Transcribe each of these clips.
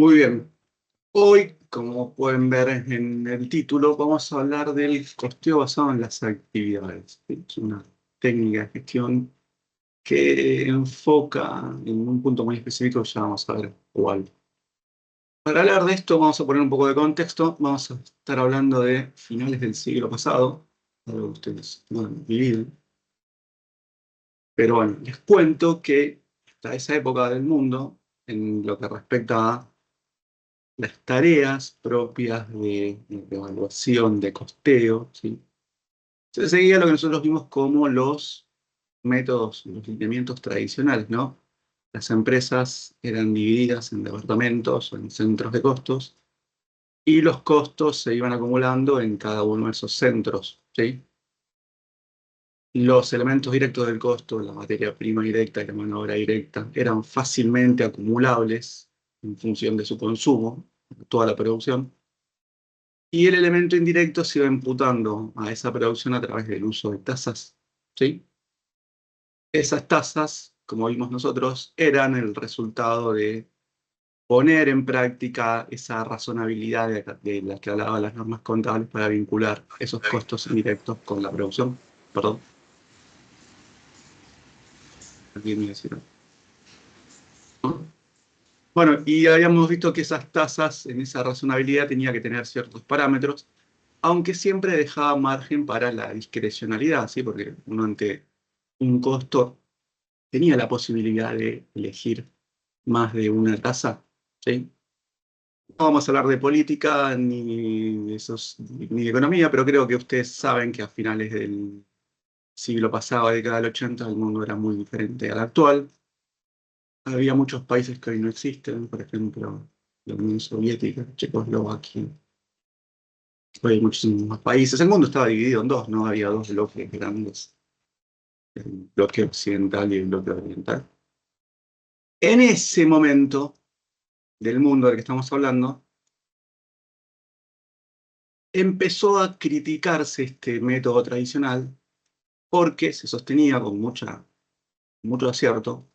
Muy bien. Hoy, como pueden ver en el título, vamos a hablar del costeo basado en las actividades. Es una técnica de gestión que enfoca en un punto muy específico que ya vamos a ver cuál. Para hablar de esto, vamos a poner un poco de contexto. Vamos a estar hablando de finales del siglo pasado, algo que ustedes no han vivido. Pero bueno, les cuento que hasta esa época del mundo, en lo que respecta a las tareas propias de evaluación, de costeo, ¿sí? Se seguía lo que nosotros vimos como los métodos, los lineamientos tradicionales, ¿no? Las empresas eran divididas en departamentos o en centros de costos y los costos se iban acumulando en cada uno de esos centros, ¿sí? Los elementos directos del costo, la materia prima directa y la mano de obra directa, eran fácilmente acumulables en función de su consumo, toda la producción. Y el elemento indirecto se iba imputando a esa producción a través del uso de tasas, ¿sí? Esas tasas, como vimos nosotros, eran el resultado de poner en práctica esa razonabilidad de la que hablaban las normas contables para vincular esos costos indirectos con la producción. Perdón, aquí me decía. Bueno, y habíamos visto que esas tasas en esa razonabilidad tenía que tener ciertos parámetros, aunque siempre dejaba margen para la discrecionalidad, ¿sí? Porque uno ante un costo tenía la posibilidad de elegir más de una tasa, ¿sí? No vamos a hablar de política ni de economía, pero creo que ustedes saben que a finales del siglo pasado, década del 80, el mundo era muy diferente al actual. Había muchos países que hoy no existen, por ejemplo, la Unión Soviética, Checoslovaquia. Hoy hay muchísimos más países. El mundo estaba dividido en dos, ¿no? Había dos bloques grandes, el bloque occidental y el bloque oriental. En ese momento del mundo del que estamos hablando, empezó a criticarse este método tradicional porque se sostenía con mucho acierto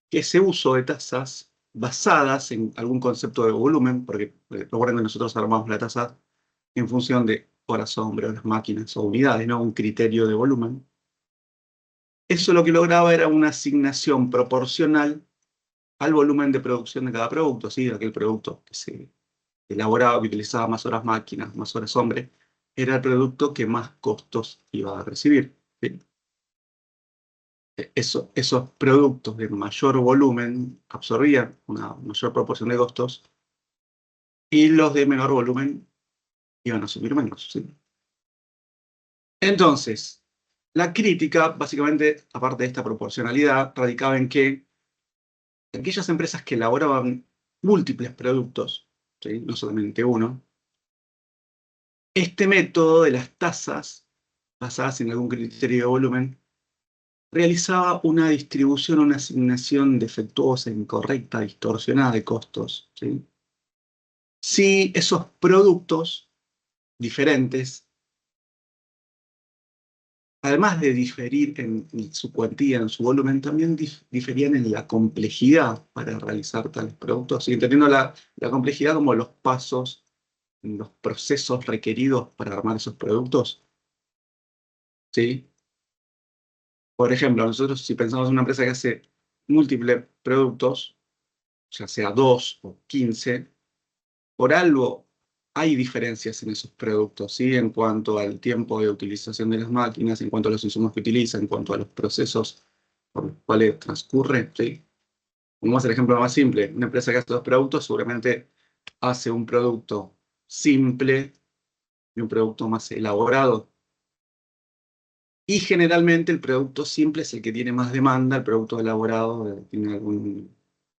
que ese uso de tasas basadas en algún concepto de volumen, porque recuerden que nosotros armamos la tasa en función de horas hombre, horas máquinas o unidades, ¿no? Un criterio de volumen. Eso lo que lograba era una asignación proporcional al volumen de producción de cada producto, ¿sí? Aquel producto que se elaboraba, que utilizaba más horas máquinas, más horas hombre, era el producto que más costos iba a recibir, ¿sí? Esos productos de mayor volumen absorbían una mayor proporción de costos y los de menor volumen iban a subir menos, ¿sí? Entonces, la crítica, básicamente, aparte de esta proporcionalidad, radicaba en que aquellas empresas que elaboraban múltiples productos, ¿sí? No solamente uno, este método de las tasas, basadas en algún criterio de volumen, realizaba una distribución, una asignación defectuosa, incorrecta, distorsionada de costos, ¿sí? Si esos productos diferentes, además de diferir en su cuantía, en su volumen, también diferían en la complejidad para realizar tales productos, y entendiendo la complejidad como los pasos, los procesos requeridos para armar esos productos, ¿sí? Por ejemplo, nosotros si pensamos en una empresa que hace múltiples productos, ya sea 2 o 15, por algo hay diferencias en esos productos, ¿sí? En cuanto al tiempo de utilización de las máquinas, en cuanto a los insumos que utiliza, en cuanto a los procesos por los cuales transcurre, ¿sí? Vamos a hacer el ejemplo más simple. Una empresa que hace dos productos seguramente hace un producto simple y un producto más elaborado. Y generalmente el producto simple es el que tiene más demanda, el producto elaborado tiene algún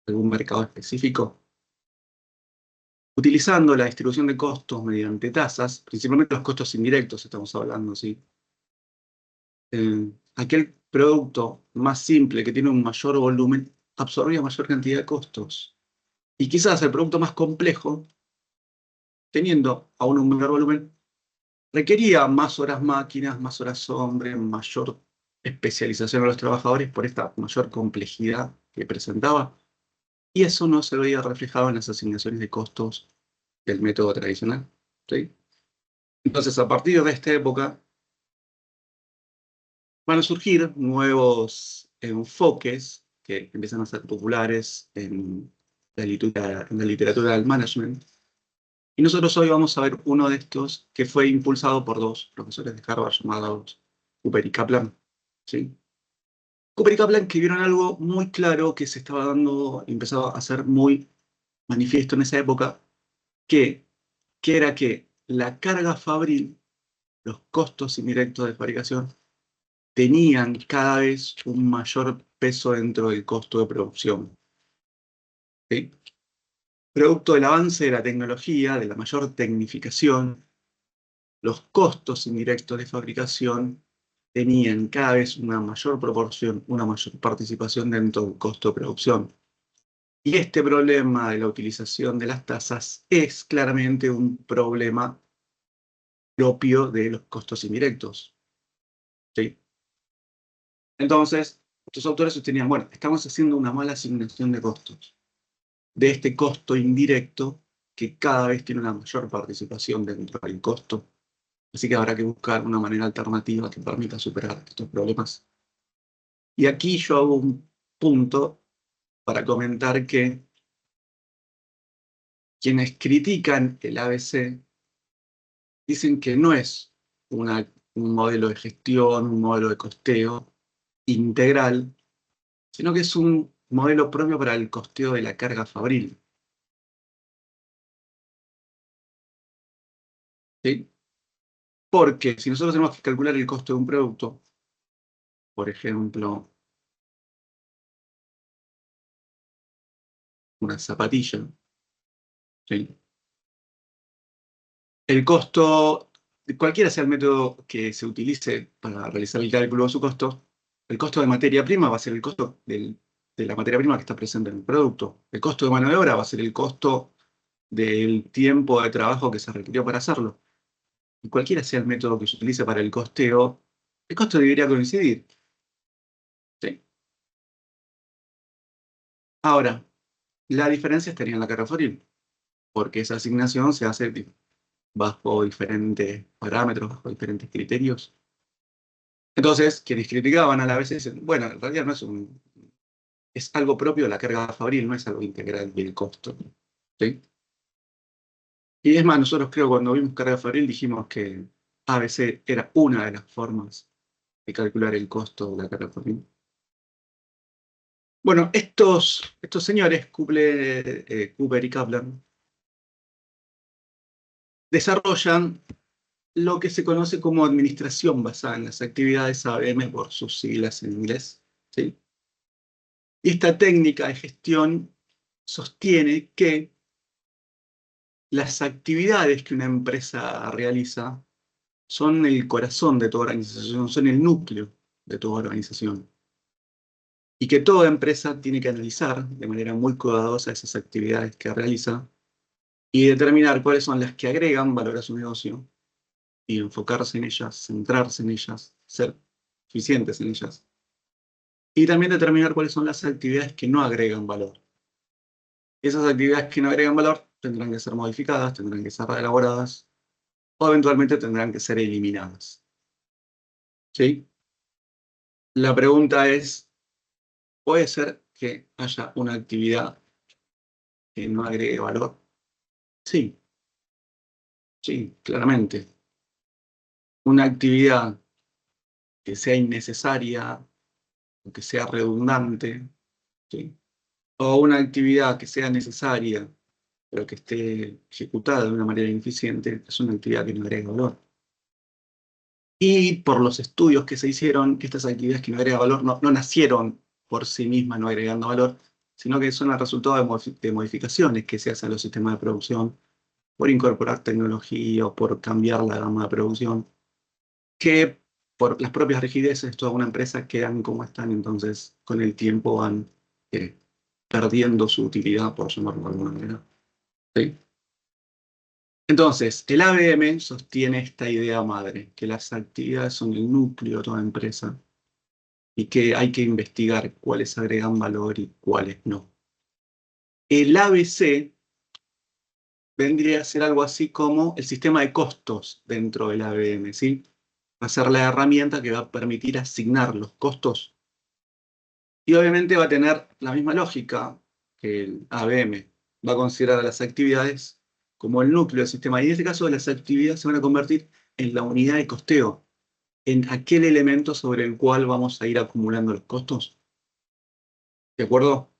mercado específico. Utilizando la distribución de costos mediante tasas, principalmente los costos indirectos estamos hablando, ¿sí? Aquel producto más simple que tiene un mayor volumen absorbía mayor cantidad de costos. Y quizás el producto más complejo, teniendo aún un menor volumen, requería más horas máquinas, más horas hombre, mayor especialización de los trabajadores por esta mayor complejidad que presentaba. y eso no se veía reflejado en las asignaciones de costos del método tradicional. ¿Sí? Entonces, a partir de esta época, van a surgir nuevos enfoques que empiezan a ser populares en la literatura del management. Y nosotros hoy vamos a ver uno de estos que fue impulsado por dos profesores de Harvard llamados Cooper y Kaplan. ¿Sí? Cooper y Kaplan que vieron algo muy claro que se estaba dando, empezaba a ser muy manifiesto en esa época, que, que era que la carga fabril, los costos indirectos de fabricación, tenían cada vez un mayor peso dentro del costo de producción. ¿Sí? Producto del avance de la tecnología, de la mayor tecnificación, los costos indirectos de fabricación tenían cada vez una mayor proporción, una mayor participación dentro del costo de producción. Y este problema de la utilización de las tasas es claramente un problema propio de los costos indirectos. ¿Sí? Entonces, estos autores sostenían, bueno, estamos haciendo una mala asignación de costos, de este costo indirecto que cada vez tiene una mayor participación dentro del costo. Así que habrá que buscar una manera alternativa que permita superar estos problemas. Y aquí yo hago un punto para comentar que quienes critican el ABC dicen que no es un modelo de gestión, un modelo de costeo integral, sino que es un modelo propio para el costeo de la carga fabril. ¿Sí? Porque si nosotros tenemos que calcular el costo de un producto, por ejemplo, una zapatilla, ¿sí? El costo, cualquiera sea el método que se utilice para realizar el cálculo de su costo, el costo de materia prima va a ser el costo de la materia prima que está presente en el producto. El costo de mano de obra va a ser el costo del tiempo de trabajo que se requirió para hacerlo. Y cualquiera sea el método que se utilice para el costeo, el costo debería coincidir. ¿Sí? Ahora, la diferencia estaría en la carga fabril, porque esa asignación se hace bajo diferentes parámetros, bajo diferentes criterios. Entonces, quienes criticaban a la vez dicen, bueno, en realidad no es algo propio de la carga fabril, no es algo integral del costo. ¿Sí? Y es más, nosotros creo cuando vimos carga fabril dijimos que ABC era una de las formas de calcular el costo de la carga fabril. Bueno, estos señores, Cooper y Kaplan, desarrollan lo que se conoce como administración basada en las actividades ABM por sus siglas en inglés. ¿Sí? Y esta técnica de gestión sostiene que las actividades que una empresa realiza son el corazón de toda organización, son el núcleo de toda organización. Y que toda empresa tiene que analizar de manera muy cuidadosa esas actividades que realiza y determinar cuáles son las que agregan valor a su negocio y enfocarse en ellas, centrarse en ellas, ser eficientes en ellas. Y también determinar cuáles son las actividades que no agregan valor. Esas actividades que no agregan valor tendrán que ser modificadas, tendrán que ser reelaboradas o eventualmente tendrán que ser eliminadas. ¿Sí? La pregunta es, ¿puede ser que haya una actividad que no agregue valor? Sí, sí, claramente. Una actividad que sea innecesaria, o que sea redundante, ¿sí? O una actividad que sea necesaria, pero que esté ejecutada de una manera ineficiente, es una actividad que no agrega valor. Y por los estudios que se hicieron, que estas actividades que no agregan valor no nacieron por sí mismas no agregando valor, sino que son el resultado de modificaciones que se hacen a los sistemas de producción por incorporar tecnología o por cambiar la gama de producción, que por las propias rigideces de toda una empresa quedan como están, entonces con el tiempo van eh, perdiendo su utilidad, por llamarlo de alguna manera. ¿Sí? Entonces, el ABM sostiene esta idea madre, que las actividades son el núcleo de toda empresa y que hay que investigar cuáles agregan valor y cuáles no. El ABC vendría a ser algo así como el sistema de costos dentro del ABM, ¿sí? Va a ser la herramienta que va a permitir asignar los costos y obviamente va a tener la misma lógica que el ABM. Va a considerar a las actividades como el núcleo del sistema y en este caso las actividades se van a convertir en la unidad de costeo, en aquel elemento sobre el cual vamos a ir acumulando los costos. ¿De acuerdo?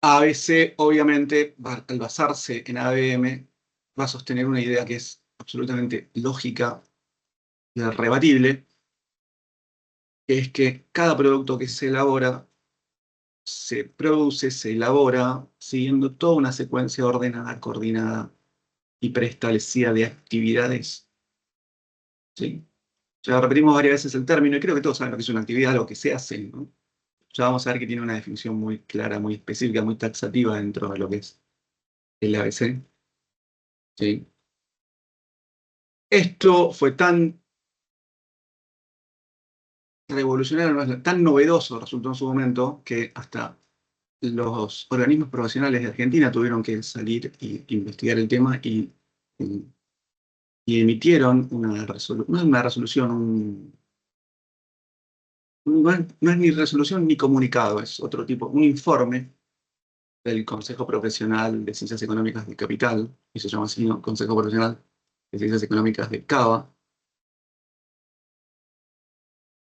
ABC, obviamente, al basarse en ABM, va a sostener una idea que es absolutamente lógica y rebatible, que es que cada producto que se elabora, se produce, se elabora, siguiendo toda una secuencia ordenada, coordinada y preestablecida de actividades. ¿Sí? Ya repetimos varias veces el término y creo que todos saben lo que es una actividad, lo que se hace, ¿no? Ya vamos a ver que tiene una definición muy clara, muy específica, muy taxativa dentro de lo que es el ABC. ¿Sí? Esto fue tan revolucionario, tan novedoso resultó en su momento que hasta los organismos profesionales de Argentina tuvieron que salir e investigar el tema y emitieron no es una resolución, no es ni resolución ni comunicado, es otro tipo, un informe del Consejo Profesional de Ciencias Económicas del Capital, y se llama así, ¿no? Consejo Profesional de Ciencias Económicas de Cava,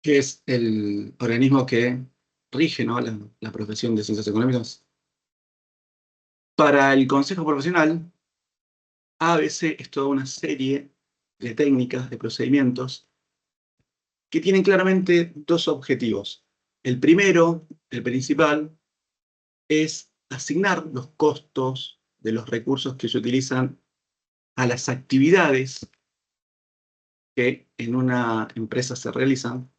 que es el organismo que rige, ¿no? la profesión de ciencias económicas. Para el Consejo Profesional, ABC es toda una serie de técnicas, de procedimientos, que tienen claramente dos objetivos. El primero, el principal, es asignar los costos de los recursos que se utilizan a las actividades que en una empresa se realizan,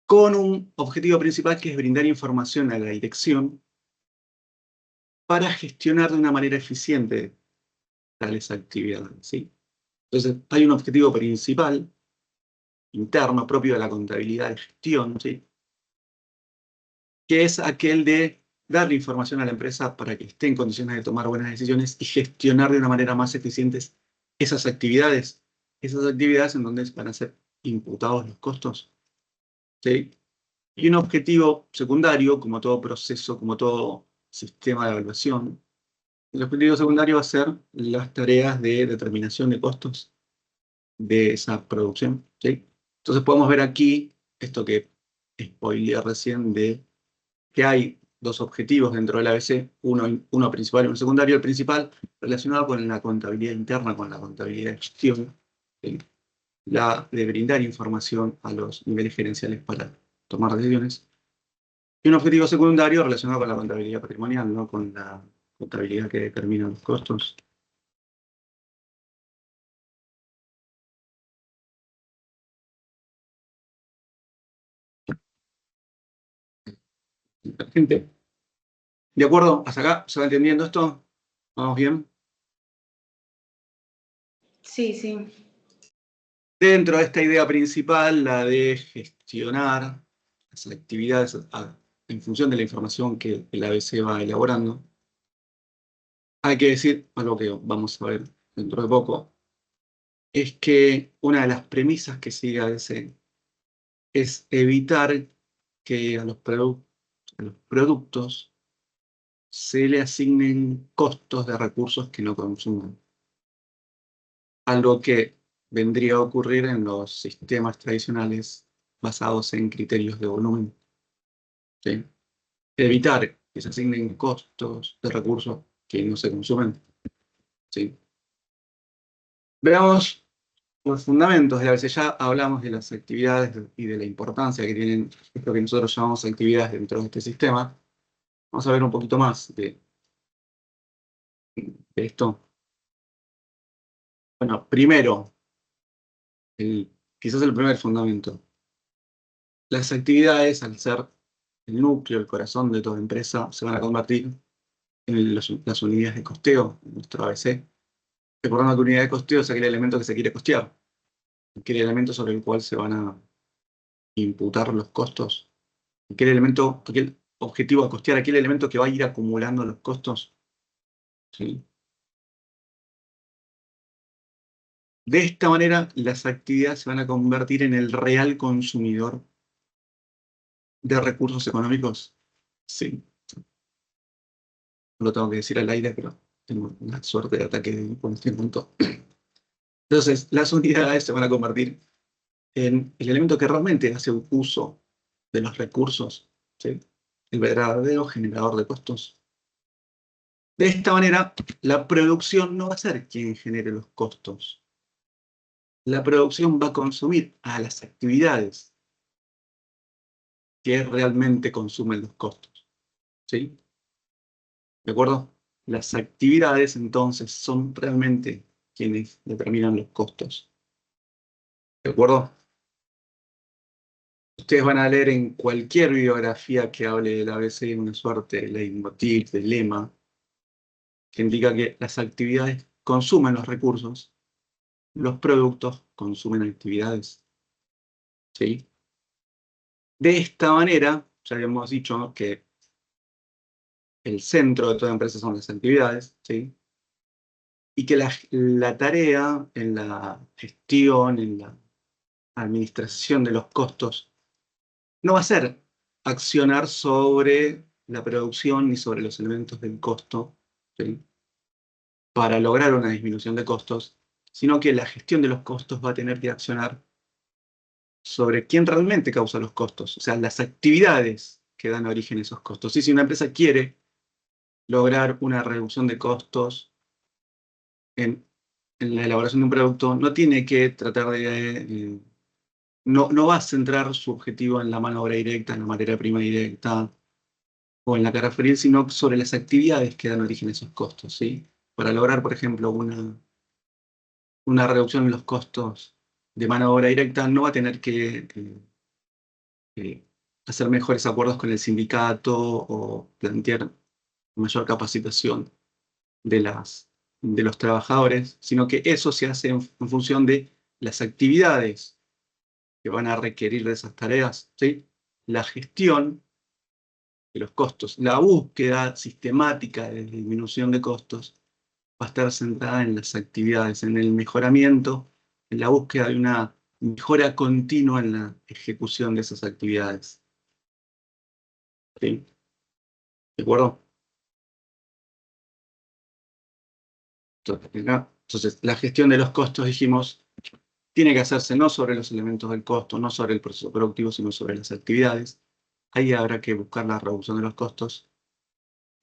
con un objetivo principal que es brindar información a la dirección para gestionar de una manera eficiente tales actividades, ¿sí? Entonces, hay un objetivo principal, interno, propio de la contabilidad de gestión, ¿sí? Que es aquel de darle información a la empresa para que esté en condiciones de tomar buenas decisiones y gestionar de una manera más eficiente esas actividades en donde van a ser imputados los costos, ¿sí? Y un objetivo secundario, como todo proceso, como todo sistema de evaluación, el objetivo secundario va a ser las tareas de determinación de costos de esa producción, ¿sí? Entonces podemos ver aquí esto que spoileé recién de que hay dos objetivos dentro del ABC, uno principal y uno secundario. El principal relacionado con la contabilidad interna, con la contabilidad de gestión, ¿sí? La de brindar información a los niveles gerenciales para tomar decisiones. Y un objetivo secundario relacionado con la contabilidad patrimonial, ¿no? Con la contabilidad que determina los costos. Gente, ¿de acuerdo? ¿Hasta acá se va entendiendo esto? ¿Vamos bien? Sí, sí. Dentro de esta idea principal, la de gestionar las actividades en función de la información que el ABC va elaborando, hay que decir algo que vamos a ver dentro de poco, es que una de las premisas que sigue ABC es evitar que a los productos se le asignen costos de recursos que no consuman. Algo que vendría a ocurrir en los sistemas tradicionales basados en criterios de volumen, ¿sí? Evitar que se asignen costos de recursos que no se consumen, ¿sí? Veamos los fundamentos de la ABC. Ya hablamos de las actividades y de la importancia que tienen esto que nosotros llamamos actividades dentro de este sistema. Vamos a ver un poquito más de esto. Bueno, primero, quizás el primer fundamento. Las actividades, al ser el núcleo, el corazón de toda empresa, se van a convertir en las unidades de costeo de nuestro ABC. Recordando que unidad de costeo es aquel elemento que se quiere costear, aquel elemento sobre el cual se van a imputar los costos, aquel elemento, aquel objetivo a costear aquel elemento que va a ir acumulando los costos. ¿Sí? De esta manera, las actividades se van a convertir en el real consumidor de recursos económicos. Sí, no lo tengo que decir al aire, pero tengo una suerte de ataque con este punto. Entonces, las unidades se van a convertir en el elemento que realmente hace uso de los recursos, ¿sí? El verdadero generador de costos. De esta manera, la producción no va a ser quien genere los costos. La producción va a consumir a las actividades que realmente consumen los costos. ¿Sí? ¿De acuerdo? Las actividades, entonces, son realmente quienes determinan los costos. ¿De acuerdo? Ustedes van a leer en cualquier bibliografía que hable del ABC una suerte de leitmotiv, de lema, que indica que las actividades consumen los recursos, los productos consumen actividades. ¿Sí? De esta manera, ya habíamos dicho, ¿no?, que el centro de toda empresa son las actividades, ¿sí? Y que la tarea en la gestión, en la administración de los costos, no va a ser accionar sobre la producción ni sobre los elementos del costo, ¿sí?, para lograr una disminución de costos, sino que la gestión de los costos va a tener que accionar sobre quién realmente causa los costos, o sea, las actividades que dan origen a esos costos. Y si una empresa quiere lograr una reducción de costos en la elaboración de un producto, no tiene que tratar de... no va a centrar su objetivo en la mano de obra directa, en la materia prima directa o en la carga fría, sino sobre las actividades que dan origen a esos costos, ¿sí? Para lograr, por ejemplo, una reducción en los costos de mano de obra directa, no va a tener que hacer mejores acuerdos con el sindicato o plantear mayor capacitación de los trabajadores, sino que eso se hace en función de las actividades que van a requerir de esas tareas, ¿sí? La gestión de los costos, la búsqueda sistemática de disminución de costos va a estar centrada en las actividades, en el mejoramiento, en la búsqueda de una mejora continua en la ejecución de esas actividades. ¿Sí? ¿De acuerdo? Entonces, la gestión de los costos, dijimos, tiene que hacerse no sobre los elementos del costo, no sobre el proceso productivo, sino sobre las actividades. Ahí habrá que buscar la reducción de los costos.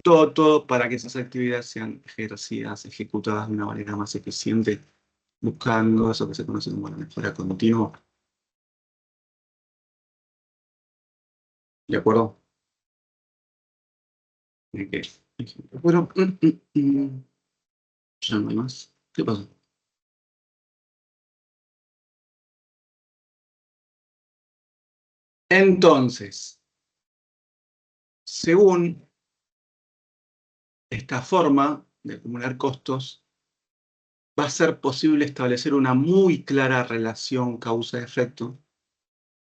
Todo para que esas actividades sean ejercidas, ejecutadas de una manera más eficiente, buscando eso que se conoce como la mejora continua. ¿De acuerdo? Ok. Bueno, ya no hay más. ¿Qué pasó? Entonces, según esta forma de acumular costos, va a ser posible establecer una muy clara relación causa-efecto,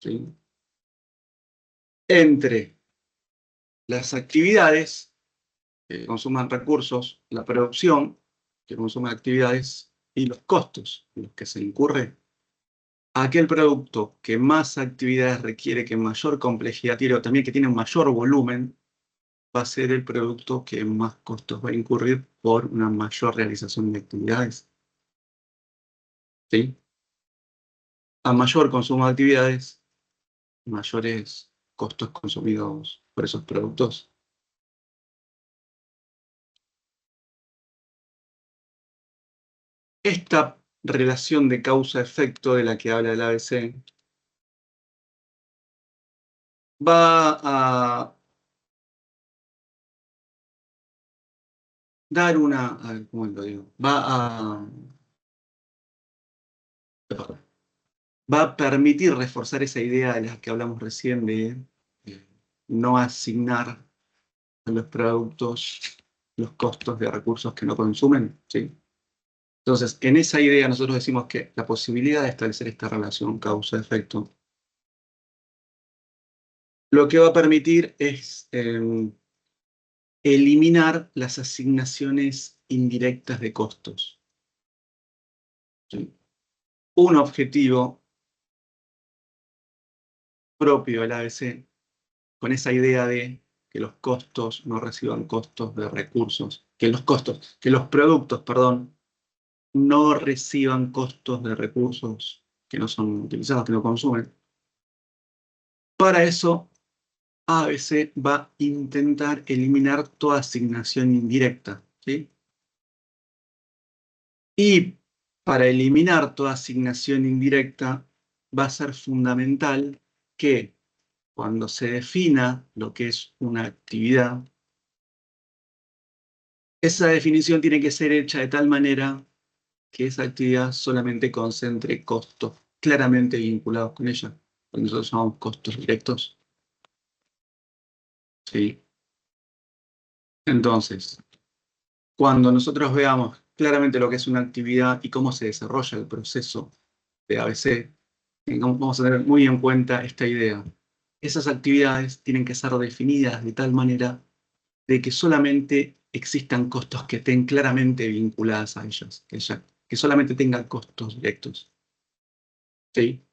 ¿sí?, entre las actividades que consuman recursos, la producción que consume actividades y los costos en los que se incurre. Aquel producto que más actividades requiere, que mayor complejidad tiene, o también que tiene mayor volumen, va a ser el producto que más costos va a incurrir por una mayor realización de actividades. ¿Sí? A mayor consumo de actividades, mayores costos consumidos por esos productos. Esta relación de causa-efecto de la que habla el ABC va a dar una, a ver, ¿cómo lo digo? Va a permitir reforzar esa idea de la que hablamos recién de no asignar a los productos los costos de recursos que no consumen, ¿sí? Entonces, en esa idea nosotros decimos que la posibilidad de establecer esta relación causa-efecto lo que va a permitir es eliminar las asignaciones indirectas de costos. ¿Sí? Un objetivo propio del ABC, con esa idea de que los costos no reciban costos de recursos, que los productos, perdón, no reciban costos de recursos que no son utilizados, que no consumen. Para eso, ABC va a intentar eliminar toda asignación indirecta, ¿sí? Y para eliminar toda asignación indirecta, va a ser fundamental que cuando se defina lo que es una actividad, esa definición tiene que ser hecha de tal manera que esa actividad solamente concentre costos claramente vinculados con ella. Lo que nosotros llamamos costos directos. ¿Sí? Entonces, cuando nosotros veamos claramente lo que es una actividad y cómo se desarrolla el proceso de ABC, vamos a tener muy en cuenta esta idea. Esas actividades tienen que ser definidas de tal manera de que solamente existan costos que estén claramente vinculadas a ellas, que solamente tengan costos directos. ¿Sí?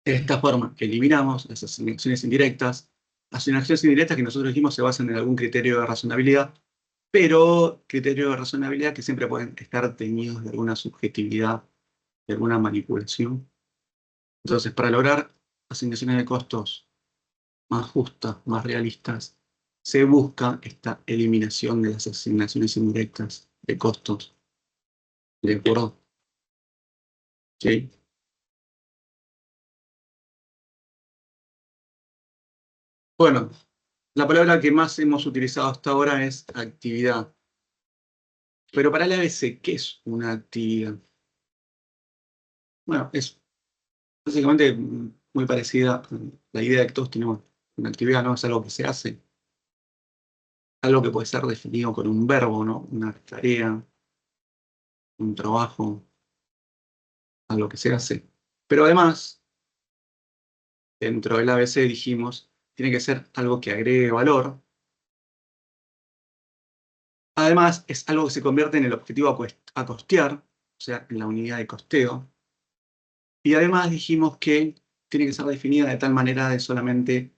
De esta forma, eliminamos las asignaciones indirectas. Asignaciones indirectas que nosotros dijimos se basan en algún criterio de razonabilidad, pero criterios de razonabilidad que siempre pueden estar teñidos de alguna subjetividad, de alguna manipulación. Entonces, para lograr asignaciones de costos más justas, más realistas, se busca esta eliminación de las asignaciones indirectas de costos. ¿De acuerdo? ¿Sí? Bueno, la palabra que más hemos utilizado hasta ahora es actividad. Pero para el ABC, ¿qué es una actividad? Bueno, es básicamente muy parecida a la idea de que todos tenemos. Una actividad no es algo que se hace, algo que puede ser definido con un verbo, ¿no? Una tarea, un trabajo, algo que se hace. Pero además, dentro del ABC dijimos, tiene que ser algo que agregue valor. Además, es algo que se convierte en el objetivo a costear, o sea, en la unidad de costeo. Y además dijimos que tiene que ser definida de tal manera de solamente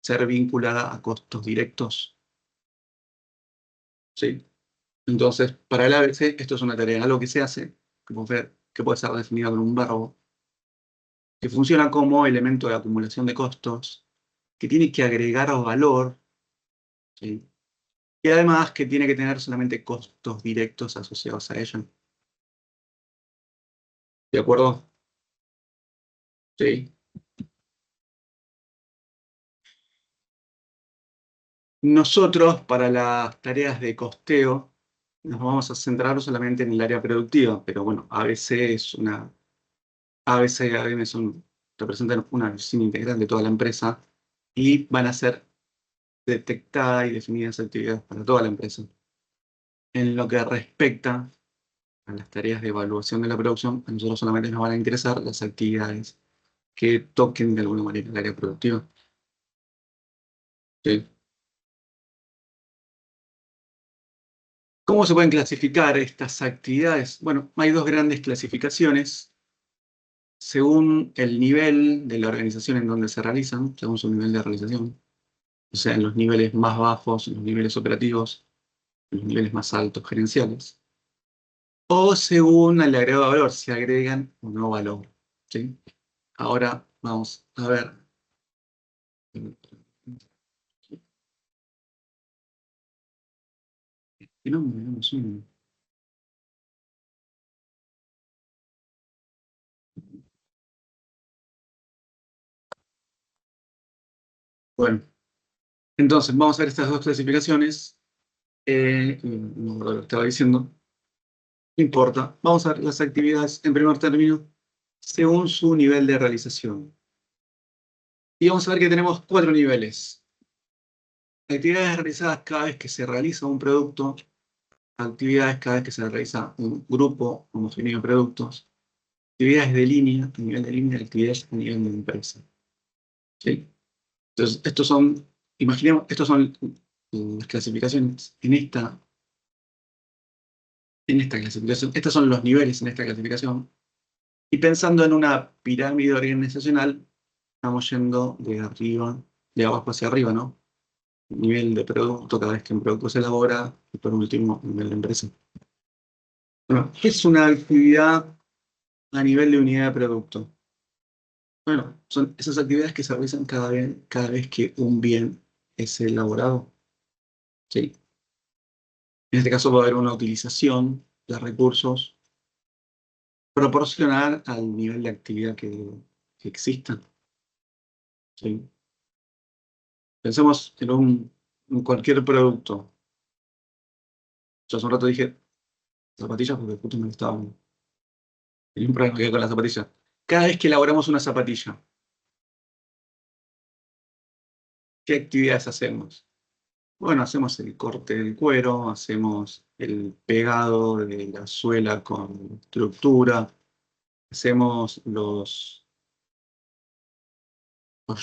ser vinculada a costos directos. ¿Sí? Entonces, para el ABC, esto es una tarea, algo que se hace, que puede ser definido con un verbo, que funciona como elemento de acumulación de costos, que tiene que agregar valor, ¿sí? Y además que tiene que tener solamente costos directos asociados a ella. ¿De acuerdo? Sí. Nosotros, para las tareas de costeo, nos vamos a centrar solamente en el área productiva, pero bueno, ABC es una. ABC y ABM representan una visión integral de toda la empresa y van a ser detectadas y definidas actividades para toda la empresa. En lo que respecta a las tareas de evaluación de la producción, a nosotros solamente nos van a interesar las actividades que toquen de alguna manera el área productiva. ¿Sí? ¿Cómo se pueden clasificar estas actividades? Bueno, hay dos grandes clasificaciones según el nivel de la organización en donde se realizan, según su nivel de realización. O sea, en los niveles más bajos, en los niveles operativos, en los niveles más altos gerenciales. O según el agregado de valor, si agregan o no valor. ¿Sí? Ahora vamos a ver. ¿Qué nombre? No me suena. Bueno, entonces vamos a ver estas dos clasificaciones. No me acuerdo lo que estaba diciendo. No importa. Vamos a ver las actividades en primer término según su nivel de realización. Y vamos a ver que tenemos cuatro niveles. Actividades realizadas cada vez que se realiza un producto, actividades cada vez que se realiza un grupo homogéneo de productos, actividades de línea, a nivel de línea, actividades a nivel de empresa. ¿Sí? Entonces, imaginemos, estos son las clasificaciones en esta clasificación. Estos son los niveles en esta clasificación. Y pensando en una pirámide organizacional, estamos yendo de abajo hacia arriba, ¿no? Nivel de producto, cada vez que un producto se elabora, y por último, nivel de empresa. Bueno, ¿qué es una actividad a nivel de unidad de producto? Bueno, son esas actividades que se realizan cada vez que un bien es elaborado. Sí. En este caso va a haber una utilización de recursos proporcional al nivel de actividad que exista. ¿Sí? Pensemos en cualquier producto. Yo hace un rato dije zapatillas porque justo me estaban. Tenía un problema que ver con las zapatillas. Cada vez que elaboramos una zapatilla, ¿qué actividades hacemos? Bueno, hacemos el corte del cuero, hacemos el pegado de la suela con estructura, hacemos los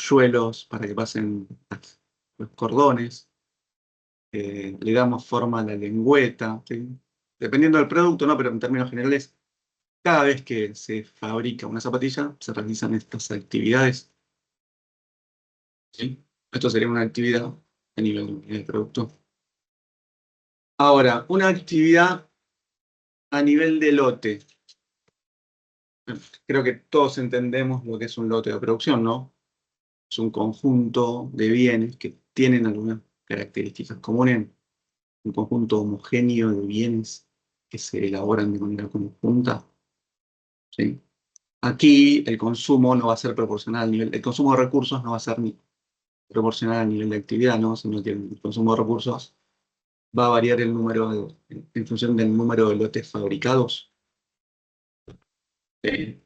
yuelos para que pasen los cordones, le damos forma a la lengüeta, ¿sí? Dependiendo del producto, ¿no? Pero en términos generales, cada vez que se fabrica una zapatilla, se realizan estas actividades, ¿sí? Esto sería una actividad a nivel del producto. Ahora, una actividad a nivel de lote. Creo que todos entendemos lo que es un lote de producción, ¿no? Es un conjunto de bienes que tienen algunas características comunes, un conjunto homogéneo de bienes que se elaboran de manera conjunta, ¿sí? Aquí el consumo no va a ser proporcional al nivel, el consumo de recursos no va a ser ni proporcional al nivel de actividad, ¿no? Sino que el consumo de recursos va a variar en función del número de lotes fabricados. ¿Sí?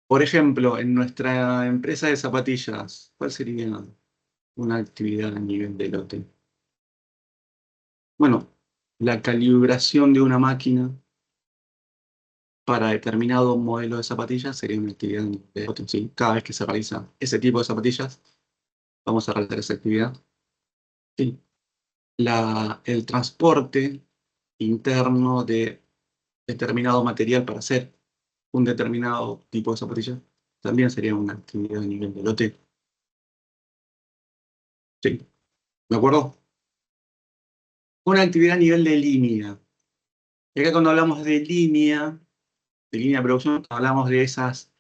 Por ejemplo, en nuestra empresa de zapatillas, ¿cuál sería una actividad a nivel de lote? Bueno, la calibración de una máquina para determinado modelo de zapatillas sería una actividad a nivel de lote. ¿Sí? Cada vez que se realiza ese tipo de zapatillas, vamos a realizar esa actividad. ¿Sí? El transporte interno de determinado material para hacer un determinado tipo de zapatilla también sería una actividad a nivel de lote. Sí, ¿de acuerdo? Una actividad a nivel de línea. Y acá cuando hablamos de línea de producción, hablamos de esas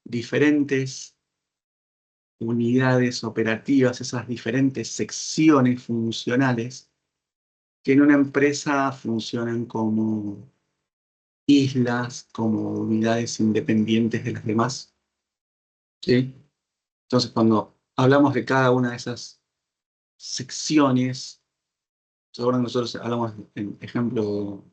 diferentes unidades operativas, esas diferentes secciones funcionales que en una empresa funcionan como islas, como unidades independientes de las demás. ¿Sí? Entonces, cuando hablamos de cada una de esas secciones, ahora nosotros hablamos, en ejemplo,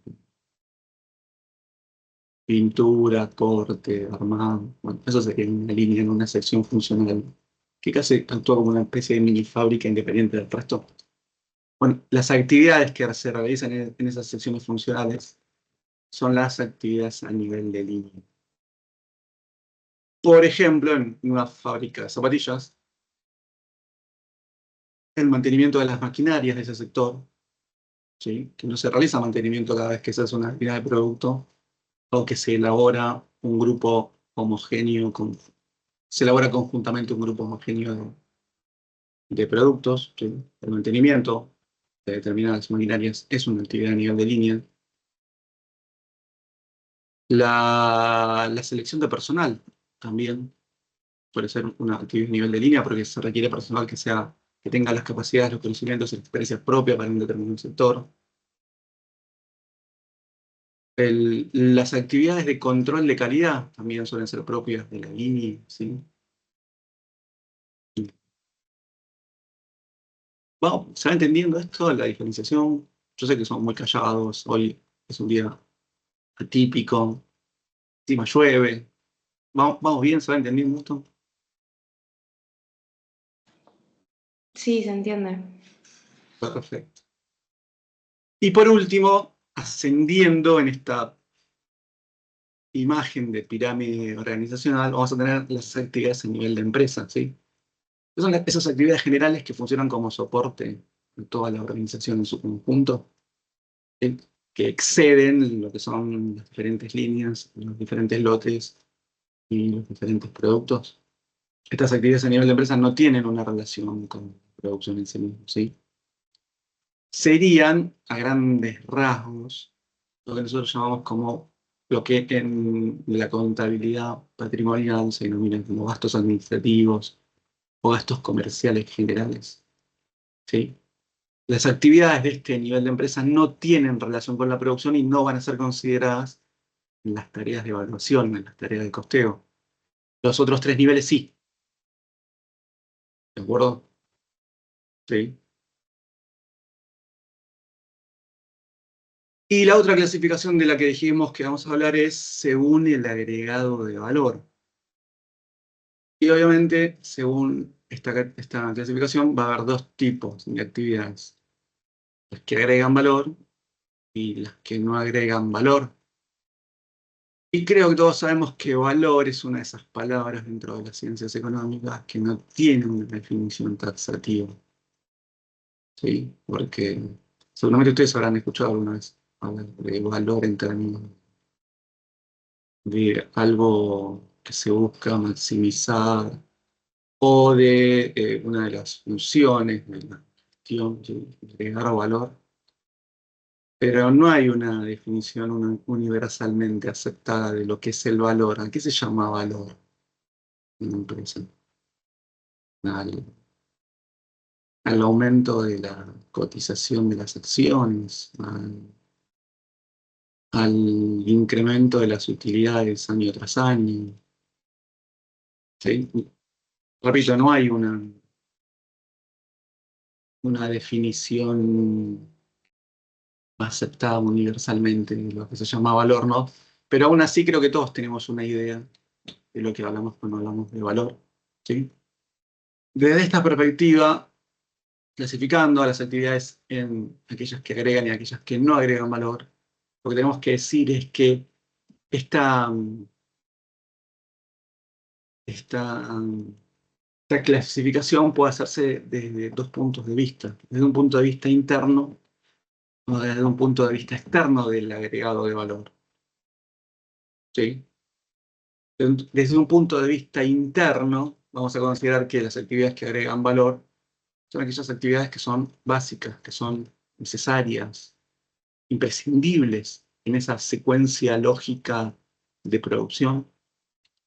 pintura, corte, armado. Bueno, eso sería una línea en una sección funcional que casi actúa como una especie de mini fábrica independiente del resto. Bueno, las actividades que se realizan en esas secciones funcionales son las actividades a nivel de línea. Por ejemplo, en una fábrica de zapatillas, el mantenimiento de las maquinarias de ese sector, ¿sí? Que no se realiza mantenimiento cada vez que se hace una actividad de producto o que se elabora un grupo homogéneo, se elabora conjuntamente un grupo homogéneo de productos. ¿Sí? El mantenimiento de determinadas maquinarias es una actividad a nivel de línea. La selección de personal también puede ser una actividad a nivel de línea porque se requiere personal que tenga las capacidades, los conocimientos y las experiencias propias para un determinado sector. Las actividades de control de calidad también suelen ser propias de la línea, ¿sí? Vamos, ¿se va entendiendo esto? La diferenciación. Yo sé que son muy callados, hoy es un día atípico, encima llueve. Vamos bien, ¿se va entendiendo esto? Sí, se entiende. Perfecto. Y por último, ascendiendo en esta imagen de pirámide organizacional, vamos a tener las actividades a nivel de empresa, ¿sí? Son esas actividades generales que funcionan como soporte de toda la organización en su conjunto, ¿sí? Que exceden lo que son las diferentes líneas, los diferentes lotes y los diferentes productos. Estas actividades a nivel de empresa no tienen una relación con producción en sí mismo, ¿sí? Serían, a grandes rasgos, lo que nosotros llamamos como lo que en la contabilidad patrimonial se denomina como gastos administrativos o gastos comerciales generales, ¿sí? Las actividades de este nivel de empresa no tienen relación con la producción y no van a ser consideradas en las tareas de evaluación, en las tareas de costeo. Los otros tres niveles sí, ¿de acuerdo? Sí. Y la otra clasificación de la que dijimos que vamos a hablar es según el agregado de valor. Y obviamente, según esta clasificación, va a haber dos tipos de actividades. Las que agregan valor y las que no agregan valor. Y creo que todos sabemos que valor es una de esas palabras dentro de las ciencias económicas que no tiene una definición taxativa, ¿sí? Porque seguramente ustedes habrán escuchado alguna vez hablar de valor en términos de algo que se busca maximizar o de una de las funciones de la gestión de agregar valor, pero no hay una definición universalmente aceptada de lo que es el valor. ¿A qué se llama valor en una empresa? Al, al aumento de la cotización de las acciones, al incremento de las utilidades año tras año, ¿sí? Repito, no hay una definición aceptada universalmente de lo que se llama valor, ¿no? Pero aún así creo que todos tenemos una idea de lo que hablamos cuando hablamos de valor, ¿sí? Desde esta perspectiva, clasificando a las actividades en aquellas que agregan y aquellas que no agregan valor, lo que tenemos que decir es que esta, esta, esta clasificación puede hacerse desde dos puntos de vista. Desde un punto de vista interno o desde un punto de vista externo del agregado de valor, ¿sí? Desde un punto de vista interno, vamos a considerar que las actividades que agregan valor son aquellas actividades que son básicas, que son necesarias, imprescindibles en esa secuencia lógica de producción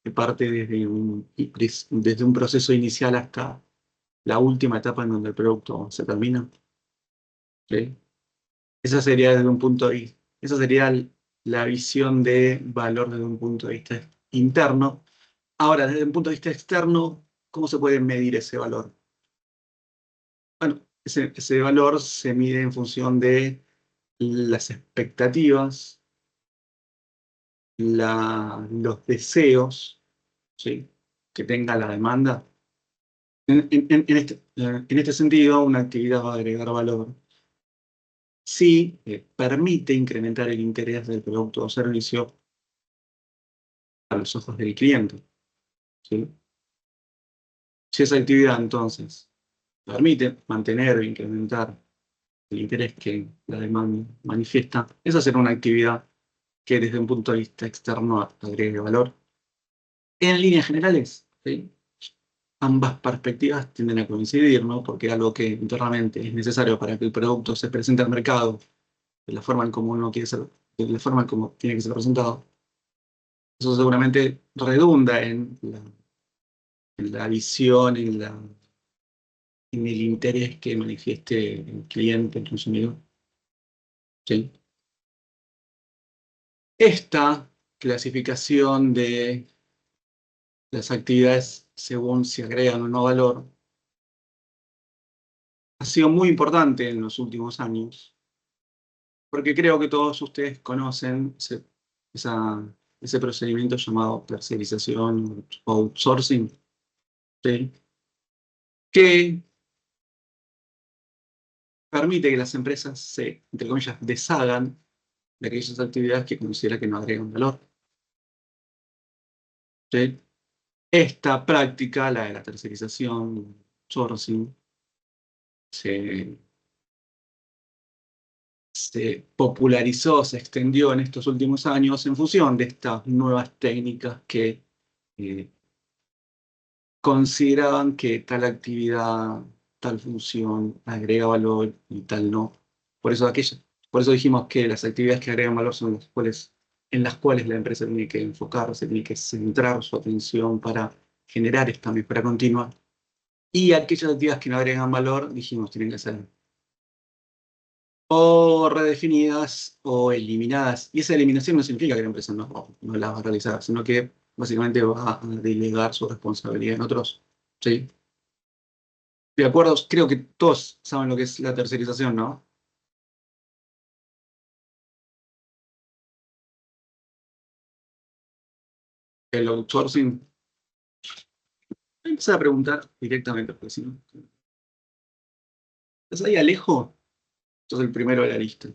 que parte desde un proceso inicial hasta la última etapa en donde el producto se termina, ¿sí? Esa sería desde un punto de vista, esa sería la visión de valor desde un punto de vista interno. Ahora, desde un punto de vista externo, ¿cómo se puede medir ese valor? Bueno, ese valor se mide en función de las expectativas, los deseos, ¿sí? Que tenga la demanda. En este sentido, una actividad va a agregar valor si permite incrementar el interés del producto o servicio a los ojos del cliente, ¿sí? Si esa actividad entonces permite mantener o incrementar el interés que la demanda manifiesta, esa será una actividad que desde un punto de vista externo agregue valor. En líneas generales, ¿sí? Ambas perspectivas tienden a coincidir, ¿no? Porque algo que internamente es necesario para que el producto se presente al mercado de la forma en como uno quiere ser, de la forma en como tiene que ser presentado, eso seguramente redunda en la visión, en el interés que manifieste el cliente, el consumidor, ¿sí? Esta clasificación de las actividades según si agregan o no valor ha sido muy importante en los últimos años, porque creo que todos ustedes conocen ese procedimiento llamado tercerización o outsourcing, ¿sí? Que permite que las empresas se, entre comillas, deshagan de aquellas actividades que considera que no agregan valor, ¿sí? Esta práctica, la de la tercerización, outsourcing se popularizó, se extendió en estos últimos años en función de estas nuevas técnicas que consideraban que tal actividad, tal función agrega valor y tal no. Por eso, por eso dijimos que las actividades que agregan valor son en las cuales la empresa tiene que enfocarse, tiene que centrar su atención para generar esta mejora continua. Y aquellas actividades que no agregan valor, dijimos, tienen que ser o redefinidas o eliminadas. Y esa eliminación no significa que la empresa no las va a realizar, sino que básicamente va a delegar su responsabilidad en otros. ¿Sí? De acuerdo, creo que todos saben lo que es la tercerización, ¿no? El outsourcing. Empecé a preguntar directamente, porque si no. ¿Estás ahí, Alejo? Sos el primero de la lista.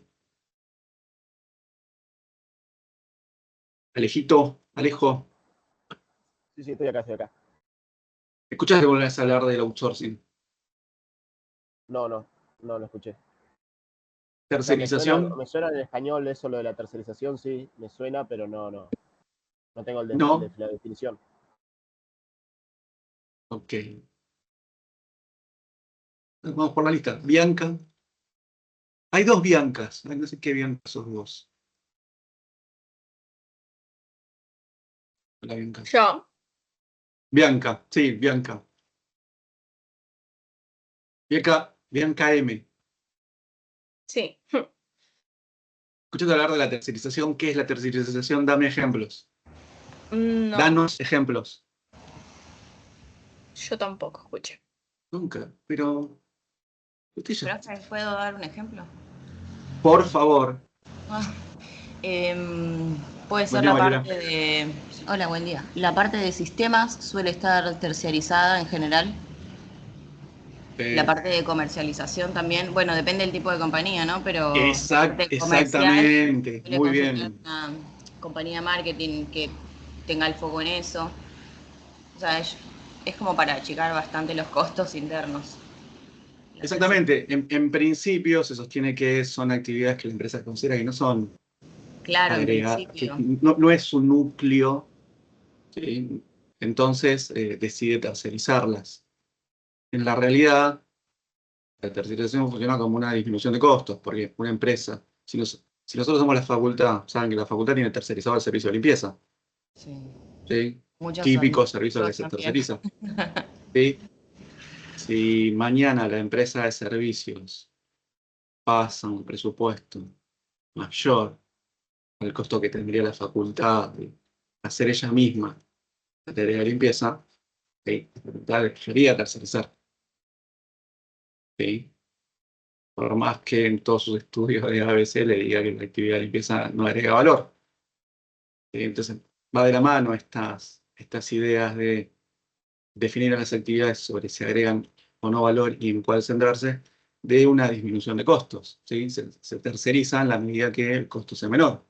Alejito, Alejo, Sí, estoy acá, estoy acá. ¿escuchaste alguna vez hablar del outsourcing? No lo escuché. O sea, ¿Tercerización? me suena en español eso, lo de la tercerización, sí, me suena, pero no tengo No. la definición. Ok. Vamos por la lista. Bianca. Hay dos Biancas. Ay, no sé qué Bianca sos vos. Hola, Bianca. Yo. Bianca, sí, Bianca. Bianca M. Sí. Escuchaste hablar de la tercerización. ¿Qué es la tercerización? Dame ejemplos. No, Danos ejemplos. yo tampoco escuché. Nunca, pero... Costilla. Profe, ¿puedo dar un ejemplo? Por favor. Puede Buen ser día, la Mariela. parte de... Hola, buen día. La parte de sistemas suele estar terciarizada en general. La parte de comercialización también, bueno, depende del tipo de compañía, ¿no? Pero la parte comercial Exactamente. suele Muy consultar bien. una compañía de marketing que tenga el foco en eso. O sea, es como para achicar bastante los costos internos. Exactamente. En principio se sostiene que son actividades que la empresa considera que no son Claro, en agregadas, que principio. no es su núcleo, ¿sí? Entonces decide tercerizarlas. En la realidad, la tercerización funciona como una disminución de costos, porque una empresa, si nosotros somos la facultad, saben que la facultad tiene tercerizado el servicio de limpieza, Sí. ¿sí? Muchos Típico son servicio que se también. terceriza. ¿Sí? Si mañana la empresa de servicios pasa un presupuesto mayor al costo que tendría la facultad de hacer ella misma la tarea de limpieza, ¿sí? La facultad debería tercerizar. ¿Sí? Por más que en todos sus estudios de ABC le diga que la actividad de limpieza no agrega valor. ¿Sí? Entonces, va de la mano estas ideas de definir las actividades sobre si agregan o no valor y en cuál centrarse, de una disminución de costos. ¿Sí? Se terceriza en la medida que el costo sea menor.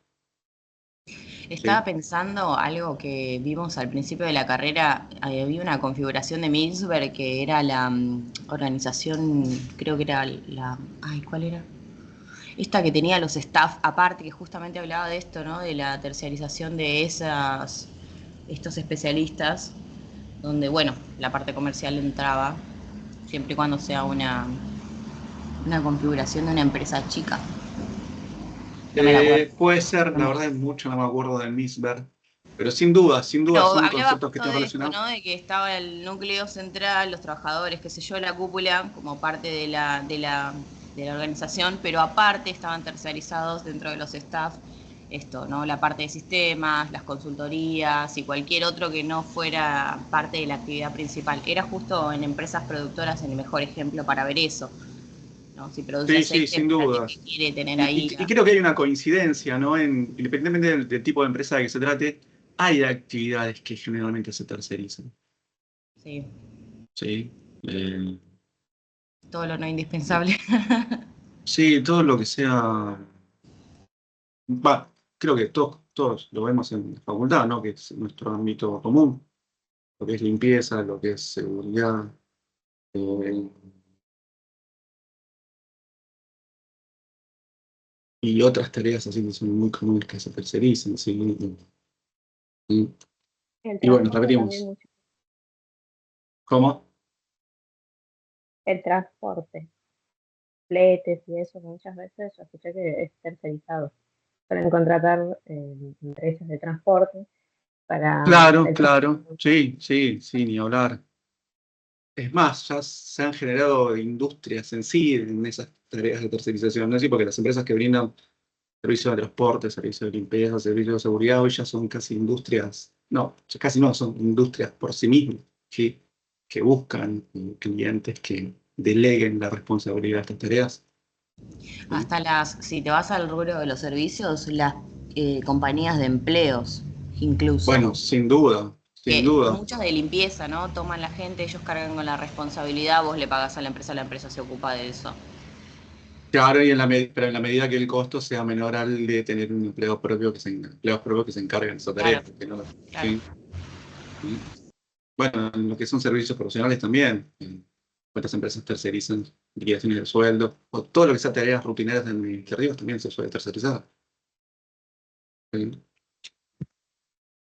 Estaba ¿Sí? pensando algo que vimos al principio de la carrera, había una configuración de Milsberg que era la organización, creo que era ay, ¿cuál era? Esta que tenía los staff aparte, que justamente hablaba de esto, ¿no? De la terciarización de estos especialistas, donde, bueno, la parte comercial entraba, siempre y cuando sea una configuración de una empresa chica. No me la acuerdo. Puede ser, la verdad es mucho, no me acuerdo del MISBER, pero sin duda Pero son hablaba conceptos que justo están de esto, relacionados. ¿no? De que estaba el núcleo central, los trabajadores, qué sé yo, la cúpula, como parte de la organización, pero aparte estaban terciarizados dentro de los staff, esto, ¿no? La parte de sistemas, las consultorías y cualquier otro que no fuera parte de la actividad principal. Era justo en empresas productoras el mejor ejemplo para ver eso, ¿no? Si produce Sí, sí, aceite, sin ¿para qué dudas. quiere tener Y, ahí? y creo que hay una coincidencia, ¿no? Independientemente del tipo de empresa de que se trate, hay actividades que generalmente se tercerizan. Sí, ¿Sí? Eh, todo lo no indispensable. sí, todo lo que sea. Creo que todos lo vemos en la facultad, ¿no? Que es nuestro ámbito común, lo que es limpieza, lo que es seguridad, Eh, y otras tareas así que son muy comunes que se tercerizan, ¿sí? Y, El y bueno, transporte también repetimos. mucho. ¿Cómo? El transporte, fletes y eso, muchas veces yo escuché que es tercerizado. Suelen contratar empresas de transporte para Claro, el claro. transporte. Sí, sí, sí, ni hablar. Es más, ya se han generado industrias en sí en esas tareas de tercerización, ¿no? Sí, porque las empresas que brindan servicios de transporte, servicios de limpieza, servicios de seguridad, hoy ya son casi industrias, no, ya casi no, son industrias por sí mismas, ¿sí? Que buscan clientes que deleguen la responsabilidad de estas tareas. ¿Sí? Hasta si te vas al rubro de los servicios, las compañías de empleos, incluso. Bueno, sin duda, sin Que duda. muchas de limpieza, ¿no? Toman la gente, ellos cargan con la responsabilidad, vos le pagas a la empresa se ocupa de eso. Claro, y pero en la medida que el costo sea menor al de tener un empleo propio empleados propios que se encarguen de esa tarea. Claro, Porque claro. ¿sí? ¿Sí? Bueno, en lo que son servicios profesionales también. Cuántas empresas tercerizan liquidaciones de sueldo, o todo lo que sea tareas rutinarias administrativas también se suele tercerizar. ¿Sí?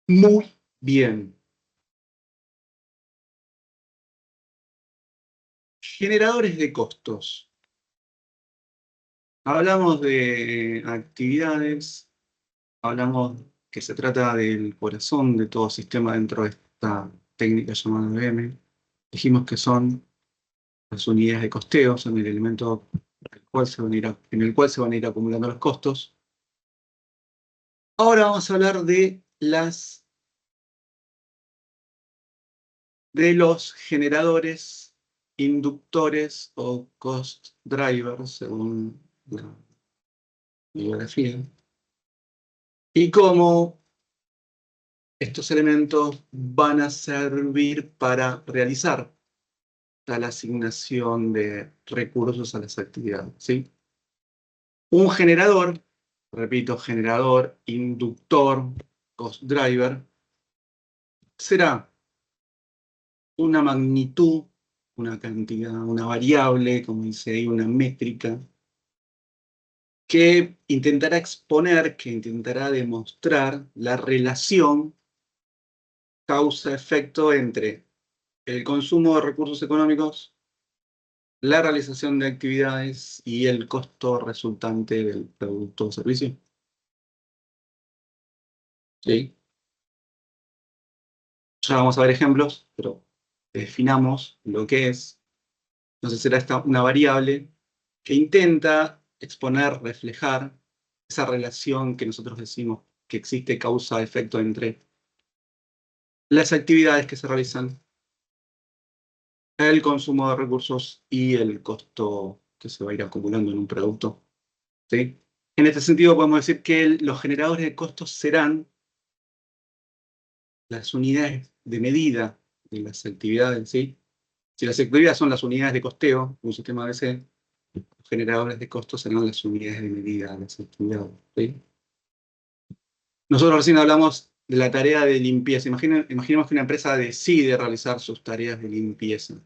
Muy bien. Generadores de costos. Hablamos de actividades, hablamos que se trata del corazón de todo sistema dentro de esta técnica llamada VM. Dijimos que son las unidades de costeo, son el elemento en el cual se van a ir acumulando los costos. Ahora vamos a hablar de los generadores, inductores o cost drivers, según la bibliografía, y cómo estos elementos van a servir para realizar tal asignación de recursos a las actividades, ¿sí? Un generador, repito, generador, inductor, cost driver, será una magnitud, una cantidad, una variable, como dice ahí, una métrica, que intentará exponer, que intentará demostrar la relación causa-efecto entre el consumo de recursos económicos, la realización de actividades y el costo resultante del producto o servicio. ¿Sí? Ya vamos a ver ejemplos, pero definamos lo que es. Entonces será esta una variable que intenta exponer, reflejar esa relación que nosotros decimos que existe causa-efecto entre las actividades que se realizan, el consumo de recursos y el costo que se va a ir acumulando en un producto. ¿Sí? En este sentido podemos decir que los generadores de costos serán las unidades de medida de las actividades. ¿Sí? Si las actividades son las unidades de costeo, un sistema ABC, los generadores de costos serán las unidades de medida de las actividades. ¿Sí? Nosotros recién hablamos de la tarea de limpieza. Imaginemos que una empresa decide realizar sus tareas de limpieza.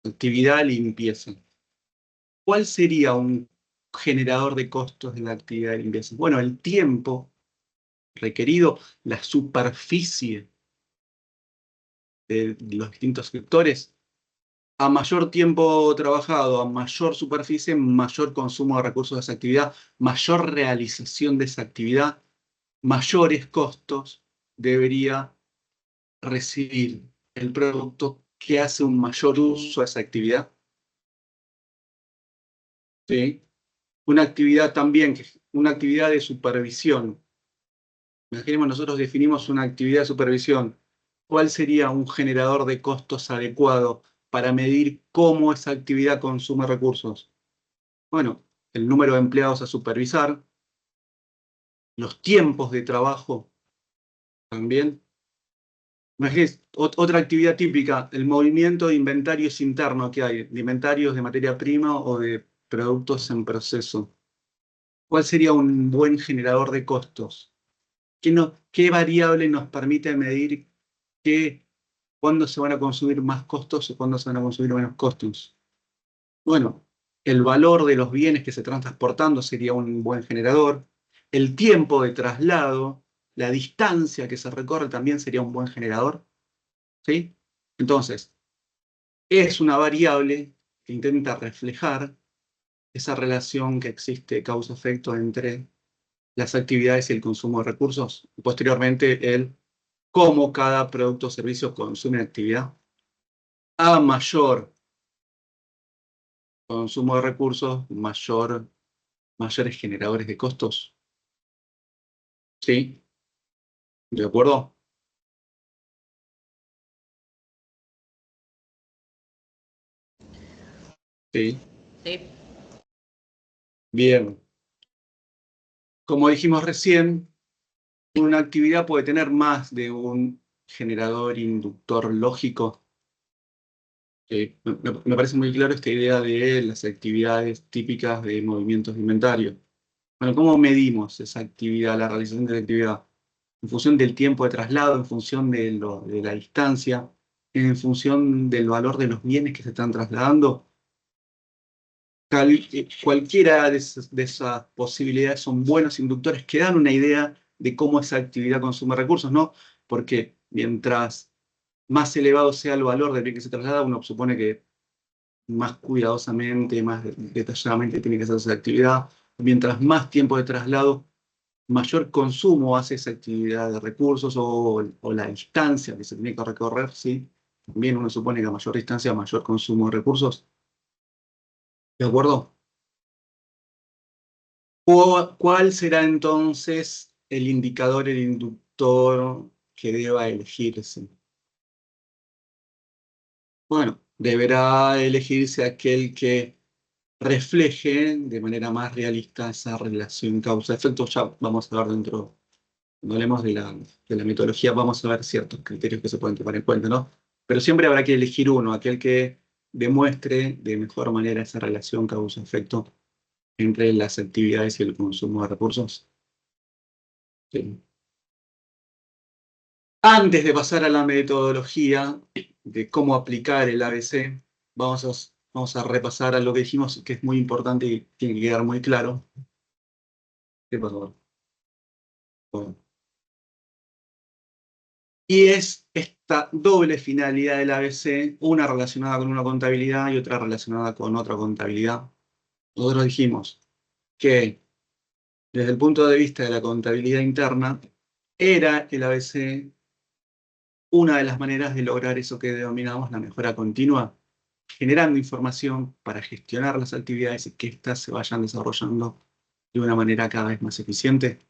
Actividad limpieza. ¿Cuál sería un generador de costos de la actividad de limpieza? Bueno, el tiempo requerido, la superficie de los distintos sectores. A mayor tiempo trabajado, a mayor superficie, mayor consumo de recursos de esa actividad, mayor realización de esa actividad, mayores costos debería recibir el producto que hace un mayor uso a esa actividad. ¿Sí? Una actividad también, una actividad de supervisión. Imaginemos, nosotros definimos una actividad de supervisión. ¿Cuál sería un generador de costos adecuado para medir cómo esa actividad consume recursos? Bueno, el número de empleados a supervisar, los tiempos de trabajo también. Imagínense, otra actividad típica, el movimiento de inventarios internos que hay, de inventarios de materia prima o de productos en proceso. ¿Cuál sería un buen generador de costos? ¿Qué variable nos permite medir qué ¿Cuándo se van a consumir más costos o cuándo se van a consumir menos costos? Bueno, el valor de los bienes que se están transportando sería un buen generador. El tiempo de traslado, la distancia que se recorre también sería un buen generador. ¿Sí? Entonces, es una variable que intenta reflejar esa relación que existe causa-efecto entre las actividades y el consumo de recursos. Y posteriormente, el cómo cada producto o servicio consume actividad. A mayor consumo de recursos, mayores generadores de costos. ¿Sí? ¿De acuerdo? Sí. Sí. Bien. Como dijimos recién, una actividad puede tener más de un generador inductor lógico. Me parece muy claro esta idea de las actividades típicas de movimientos de inventario. Bueno, ¿cómo medimos esa actividad, la realización de la actividad? En función del tiempo de traslado, en función de la distancia, en función del valor de los bienes que se están trasladando. Cualquiera de esas posibilidades son buenos inductores que dan una idea de cómo esa actividad consume recursos, ¿no? Porque mientras más elevado sea el valor del bien que se traslada, uno supone que más cuidadosamente, más detalladamente tiene que hacer esa actividad. Mientras más tiempo de traslado, mayor consumo hace esa actividad de recursos o la distancia que se tiene que recorrer, ¿sí? También uno supone que a mayor distancia, mayor consumo de recursos. ¿De acuerdo? ¿Cuál será entonces el indicador, el inductor que deba elegirse? Bueno, deberá elegirse aquel que refleje de manera más realista esa relación causa-efecto. Ya vamos a ver dentro, cuando hablemos de la metodología, vamos a ver ciertos criterios que se pueden tomar en cuenta, ¿no? Pero siempre habrá que elegir uno, aquel que demuestre de mejor manera esa relación causa-efecto entre las actividades y el consumo de recursos. Sí. Antes de pasar a la metodología de cómo aplicar el ABC, vamos a repasar a lo que dijimos, que es muy importante y tiene que quedar muy claro. ¿Qué pasó? Bueno. Y es esta doble finalidad del ABC, una relacionada con una contabilidad y otra relacionada con otra contabilidad. Nosotros dijimos que desde el punto de vista de la contabilidad interna, era el ABC una de las maneras de lograr eso que denominamos la mejora continua, generando información para gestionar las actividades y que éstas se vayan desarrollando de una manera cada vez más eficiente.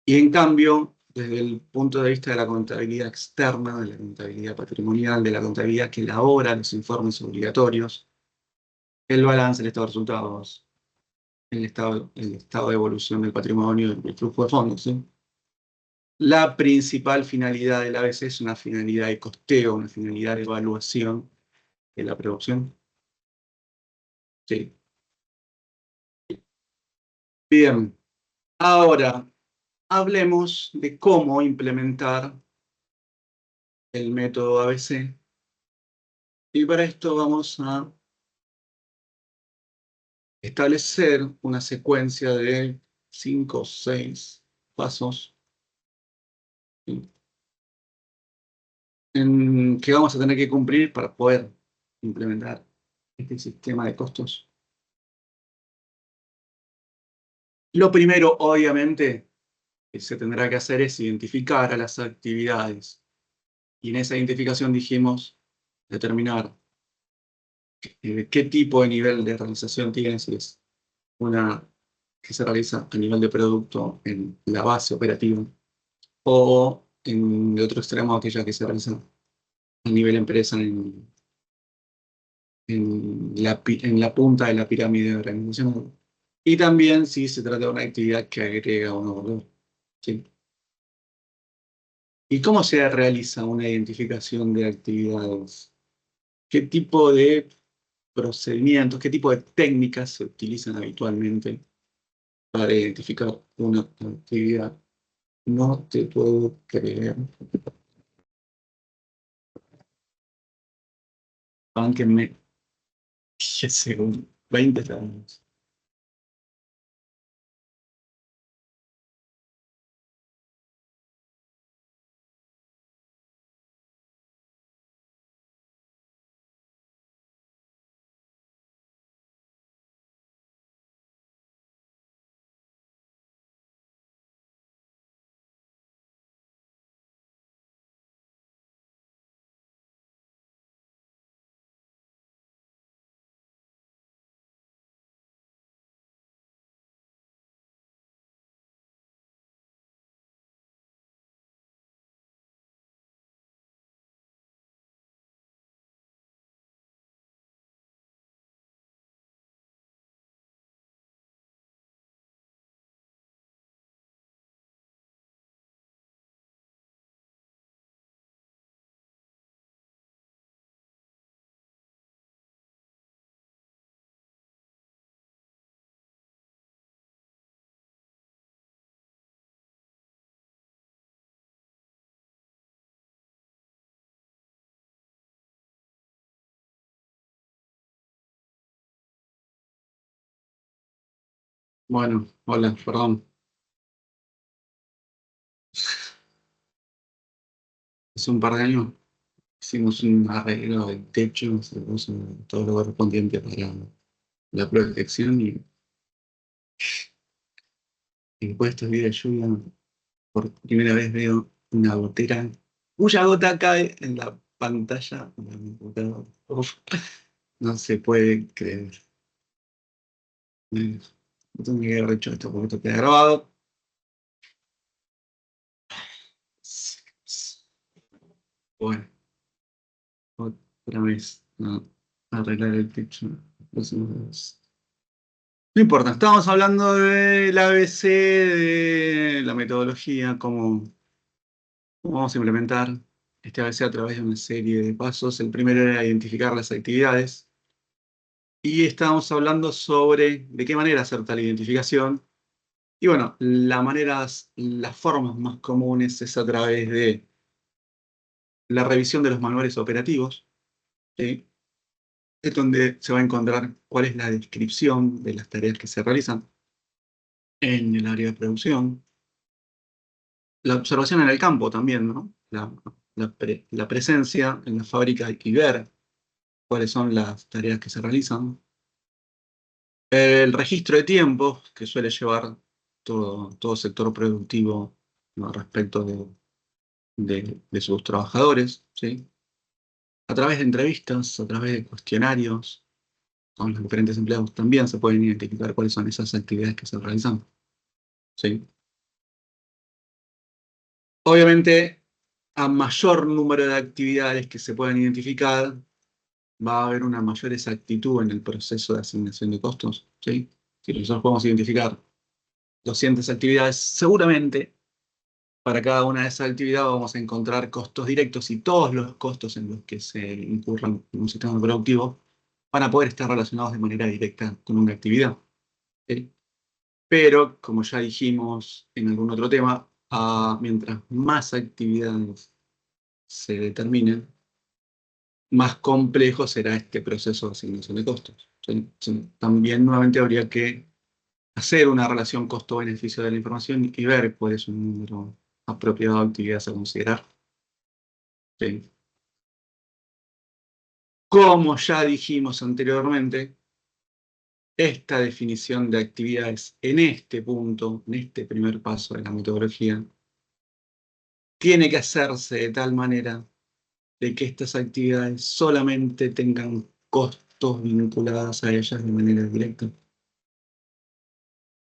Y en cambio, desde el punto de vista de la contabilidad externa, de la contabilidad patrimonial, de la contabilidad que elabora los informes obligatorios, el balance, el estado de resultados, el estado de evolución del patrimonio, el flujo de fondos, ¿sí? La principal finalidad del ABC es una finalidad de costeo, una finalidad de evaluación de la producción. Sí. Bien, ahora hablemos de cómo implementar el método ABC. Y para esto vamos a establecer una secuencia de 5 o 6 pasos, ¿sí?, que vamos a tener que cumplir para poder implementar este sistema de costos. Lo primero, obviamente, que se tendrá que hacer es identificar a las actividades. Y en esa identificación dijimos determinar qué tipo de nivel de realización tiene, si es una que se realiza a nivel de producto en la base operativa, o en el otro extremo aquella que se realiza a nivel empresa en la punta de la pirámide organizacional. Y también si se trata de una actividad que agrega o no valor, ¿sí? ¿Y cómo se realiza una identificación de actividades? ¿Qué tipo de procedimientos, qué tipo de técnicas se utilizan habitualmente para identificar una actividad? No te puedo creer. Bánquenme 10 segundos, 20 segundos. Bueno, hola, perdón. Hace un par de años hicimos un arreglo del techo, se puso todo lo correspondiente para la protección y después de estos días de lluvia, por primera vez veo una gotera cuya gota cae en la pantalla de mi computadora. Uf, no se puede creer. No tengo que haber hecho esto porque esto queda grabado. Bueno, otra vez, no, arreglar el techo. No importa, estábamos hablando del ABC, de la metodología, cómo vamos a implementar este ABC a través de una serie de pasos. El primero era identificar las actividades. Y estábamos hablando sobre de qué manera hacer tal identificación. Y bueno, las formas más comunes es a través de la revisión de los manuales operativos, ¿sí? Es donde se va a encontrar cuál es la descripción de las tareas que se realizan en el área de producción. La observación en el campo también, ¿no? La presencia en la fábrica y ver cuáles son las tareas que se realizan. El registro de tiempos que suele llevar todo sector productivo, ¿no? Respecto de sus trabajadores, ¿sí? A través de entrevistas, a través de cuestionarios, con los diferentes empleados también se pueden identificar cuáles son esas actividades que se realizan, ¿sí? Obviamente, a mayor número de actividades que se puedan identificar, va a haber una mayor exactitud en el proceso de asignación de costos, ¿sí? Si nosotros podemos identificar 200 actividades, seguramente para cada una de esas actividades vamos a encontrar costos directos y todos los costos en los que se incurran en un sistema productivo van a poder estar relacionados de manera directa con una actividad, ¿sí? Pero, como ya dijimos en algún otro tema, mientras más actividades se determinen, más complejo será este proceso de asignación de costos, ¿sí? También nuevamente habría que hacer una relación costo-beneficio de la información y ver cuál es un número apropiado de actividades a considerar, ¿sí? Como ya dijimos anteriormente, esta definición de actividades en este punto, en este primer paso de la metodología, tiene que hacerse de tal manera de que estas actividades solamente tengan costos vinculados a ellas de manera directa.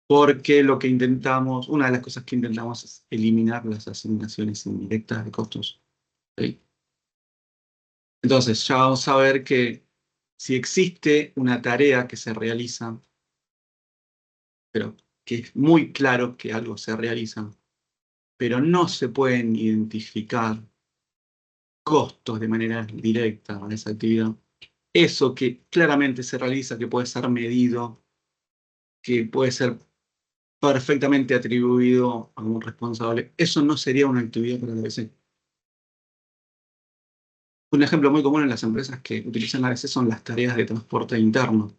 Porque lo que intentamos, una de las cosas que intentamos es eliminar las asignaciones indirectas de costos, ¿sí? Entonces, ya vamos a ver que si existe una tarea que se realiza, pero que es muy claro que algo se realiza, pero no se pueden identificar costos de manera directa a esa actividad, eso que claramente se realiza, que puede ser medido, que puede ser perfectamente atribuido a un responsable, eso no sería una actividad para la ABC. Un ejemplo muy común en las empresas que utilizan a veces son las tareas de transporte interno,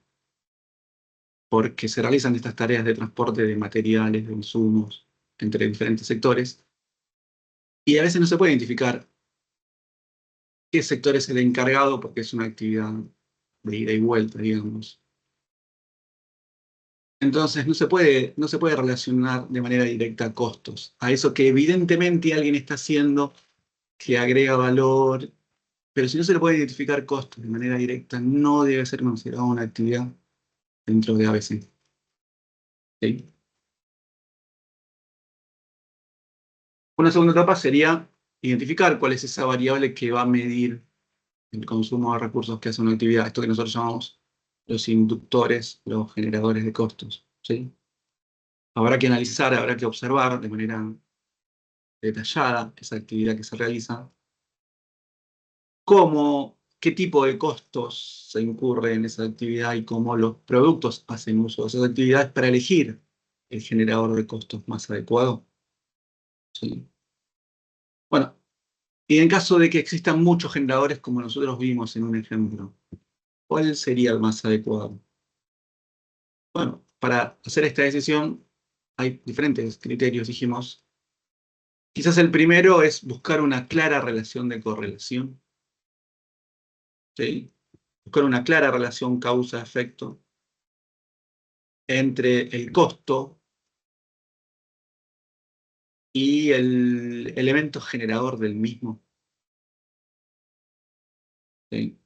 porque se realizan estas tareas de transporte de materiales, de insumos, entre diferentes sectores, y a veces no se puede identificar qué sector es el encargado porque es una actividad de ida y vuelta, digamos. Entonces no se puede relacionar de manera directa costos a eso que evidentemente alguien está haciendo, que agrega valor, pero si no se le puede identificar costos de manera directa, no debe ser considerado una actividad dentro de ABC. ¿Sí? Una segunda etapa sería identificar cuál es esa variable que va a medir el consumo de recursos que hace una actividad, esto que nosotros llamamos los inductores, los generadores de costos. ¿Sí? Habrá que analizar, habrá que observar de manera detallada esa actividad que se realiza, qué tipo de costos se incurre en esa actividad y cómo los productos hacen uso de esas actividades para elegir el generador de costos más adecuado. ¿Sí? Bueno, y en caso de que existan muchos generadores como nosotros vimos en un ejemplo, ¿cuál sería el más adecuado? Bueno, para hacer esta decisión hay diferentes criterios, dijimos. Quizás el primero es buscar una clara relación de correlación. ¿Sí? Buscar una clara relación causa-efecto entre el costo y el elemento generador del mismo. ¿Sí?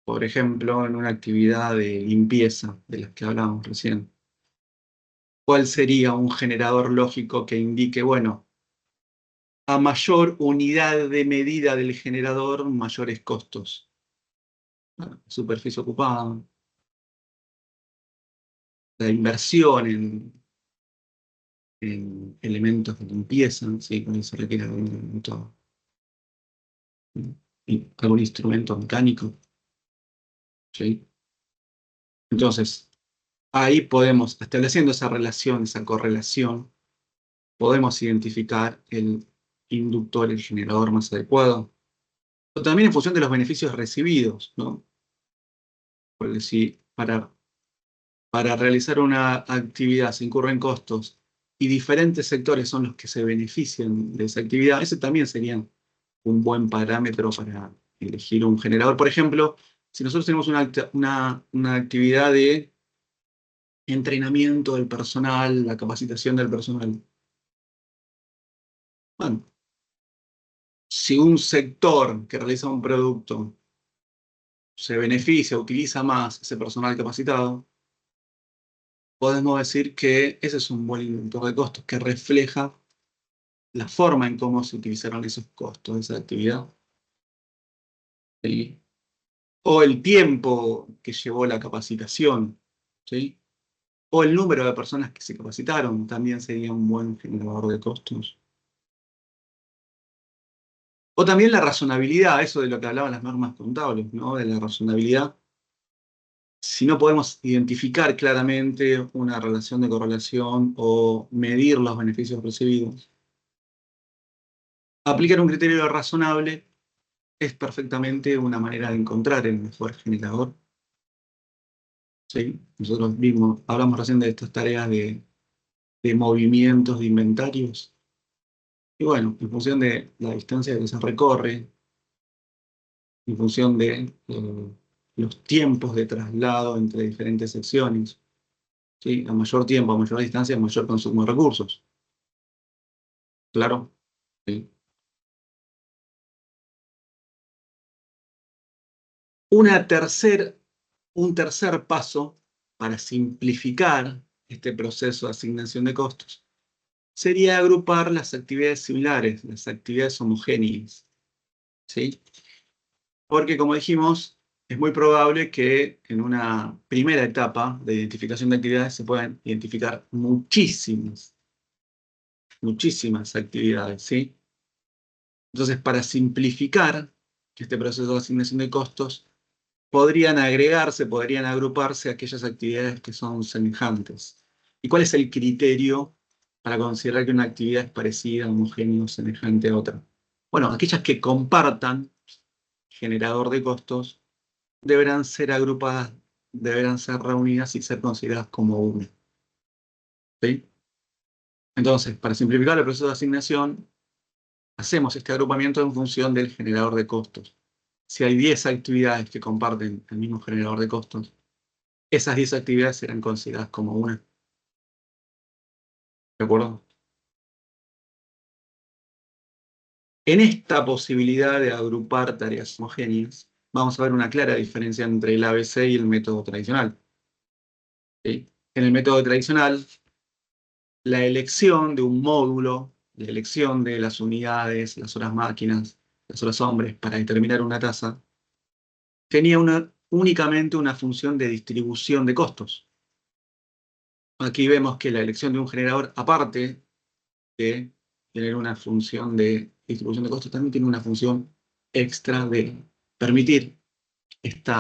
Por ejemplo, en una actividad de limpieza de las que hablábamos recién. ¿Cuál sería un generador lógico que indique, bueno, a mayor unidad de medida del generador, mayores costos? Superficie ocupada, la inversión en elementos de limpieza, ¿sí? Cuando se requiere algún instrumento mecánico. ¿Sí? Entonces, ahí podemos, estableciendo esa relación, esa correlación, podemos identificar el inductor, el generador más adecuado. Pero también en función de los beneficios recibidos, ¿no? Porque si para realizar una actividad se incurren costos y diferentes sectores son los que se benefician de esa actividad, ese también sería un buen parámetro para elegir un generador. Por ejemplo, si nosotros tenemos una actividad de entrenamiento del personal, la capacitación del personal. Bueno, si un sector que realiza un producto se beneficia, utiliza más ese personal capacitado, podemos decir que ese es un buen inductor de costos que refleja la forma en cómo se utilizaron esos costos de esa actividad. ¿Sí? O el tiempo que llevó la capacitación, ¿sí? O el número de personas que se capacitaron, también sería un buen generador de costos. O también la razonabilidad, eso de lo que hablaban las normas contables, ¿no? De la razonabilidad. Si no podemos identificar claramente una relación de correlación o medir los beneficios recibidos, aplicar un criterio razonable es perfectamente una manera de encontrar el mejor generador. ¿Sí? Nosotros mismos hablamos recién de estas tareas de movimientos de inventarios. Y bueno, en función de la distancia que se recorre, en función de los tiempos de traslado entre diferentes secciones, ¿sí? A mayor tiempo, a mayor distancia, mayor consumo de recursos. ¿Claro? ¿Sí? Un tercer paso para simplificar este proceso de asignación de costos sería agrupar las actividades similares, las actividades homogéneas. ¿Sí? Porque, como dijimos, es muy probable que en una primera etapa de identificación de actividades se puedan identificar muchísimas actividades, ¿sí? Entonces, para simplificar este proceso de asignación de costos, podrían agregarse, podrían agruparse aquellas actividades que son semejantes. ¿Y cuál es el criterio para considerar que una actividad es parecida, homogénea o semejante a otra? Bueno, aquellas que compartan generador de costos deberán ser agrupadas, deberán ser reunidas y ser consideradas como una. ¿Sí? Entonces, para simplificar el proceso de asignación, hacemos este agrupamiento en función del generador de costos. Si hay 10 actividades que comparten el mismo generador de costos, esas 10 actividades serán consideradas como una. ¿De acuerdo? En esta posibilidad de agrupar tareas homogéneas, vamos a ver una clara diferencia entre el ABC y el método tradicional. ¿Sí? En el método tradicional, la elección de un módulo, la elección de las unidades, las horas máquinas, las horas hombres para determinar una tasa, tenía únicamente una función de distribución de costos. Aquí vemos que la elección de un generador, aparte de tener una función de distribución de costos, también tiene una función extra de permitir este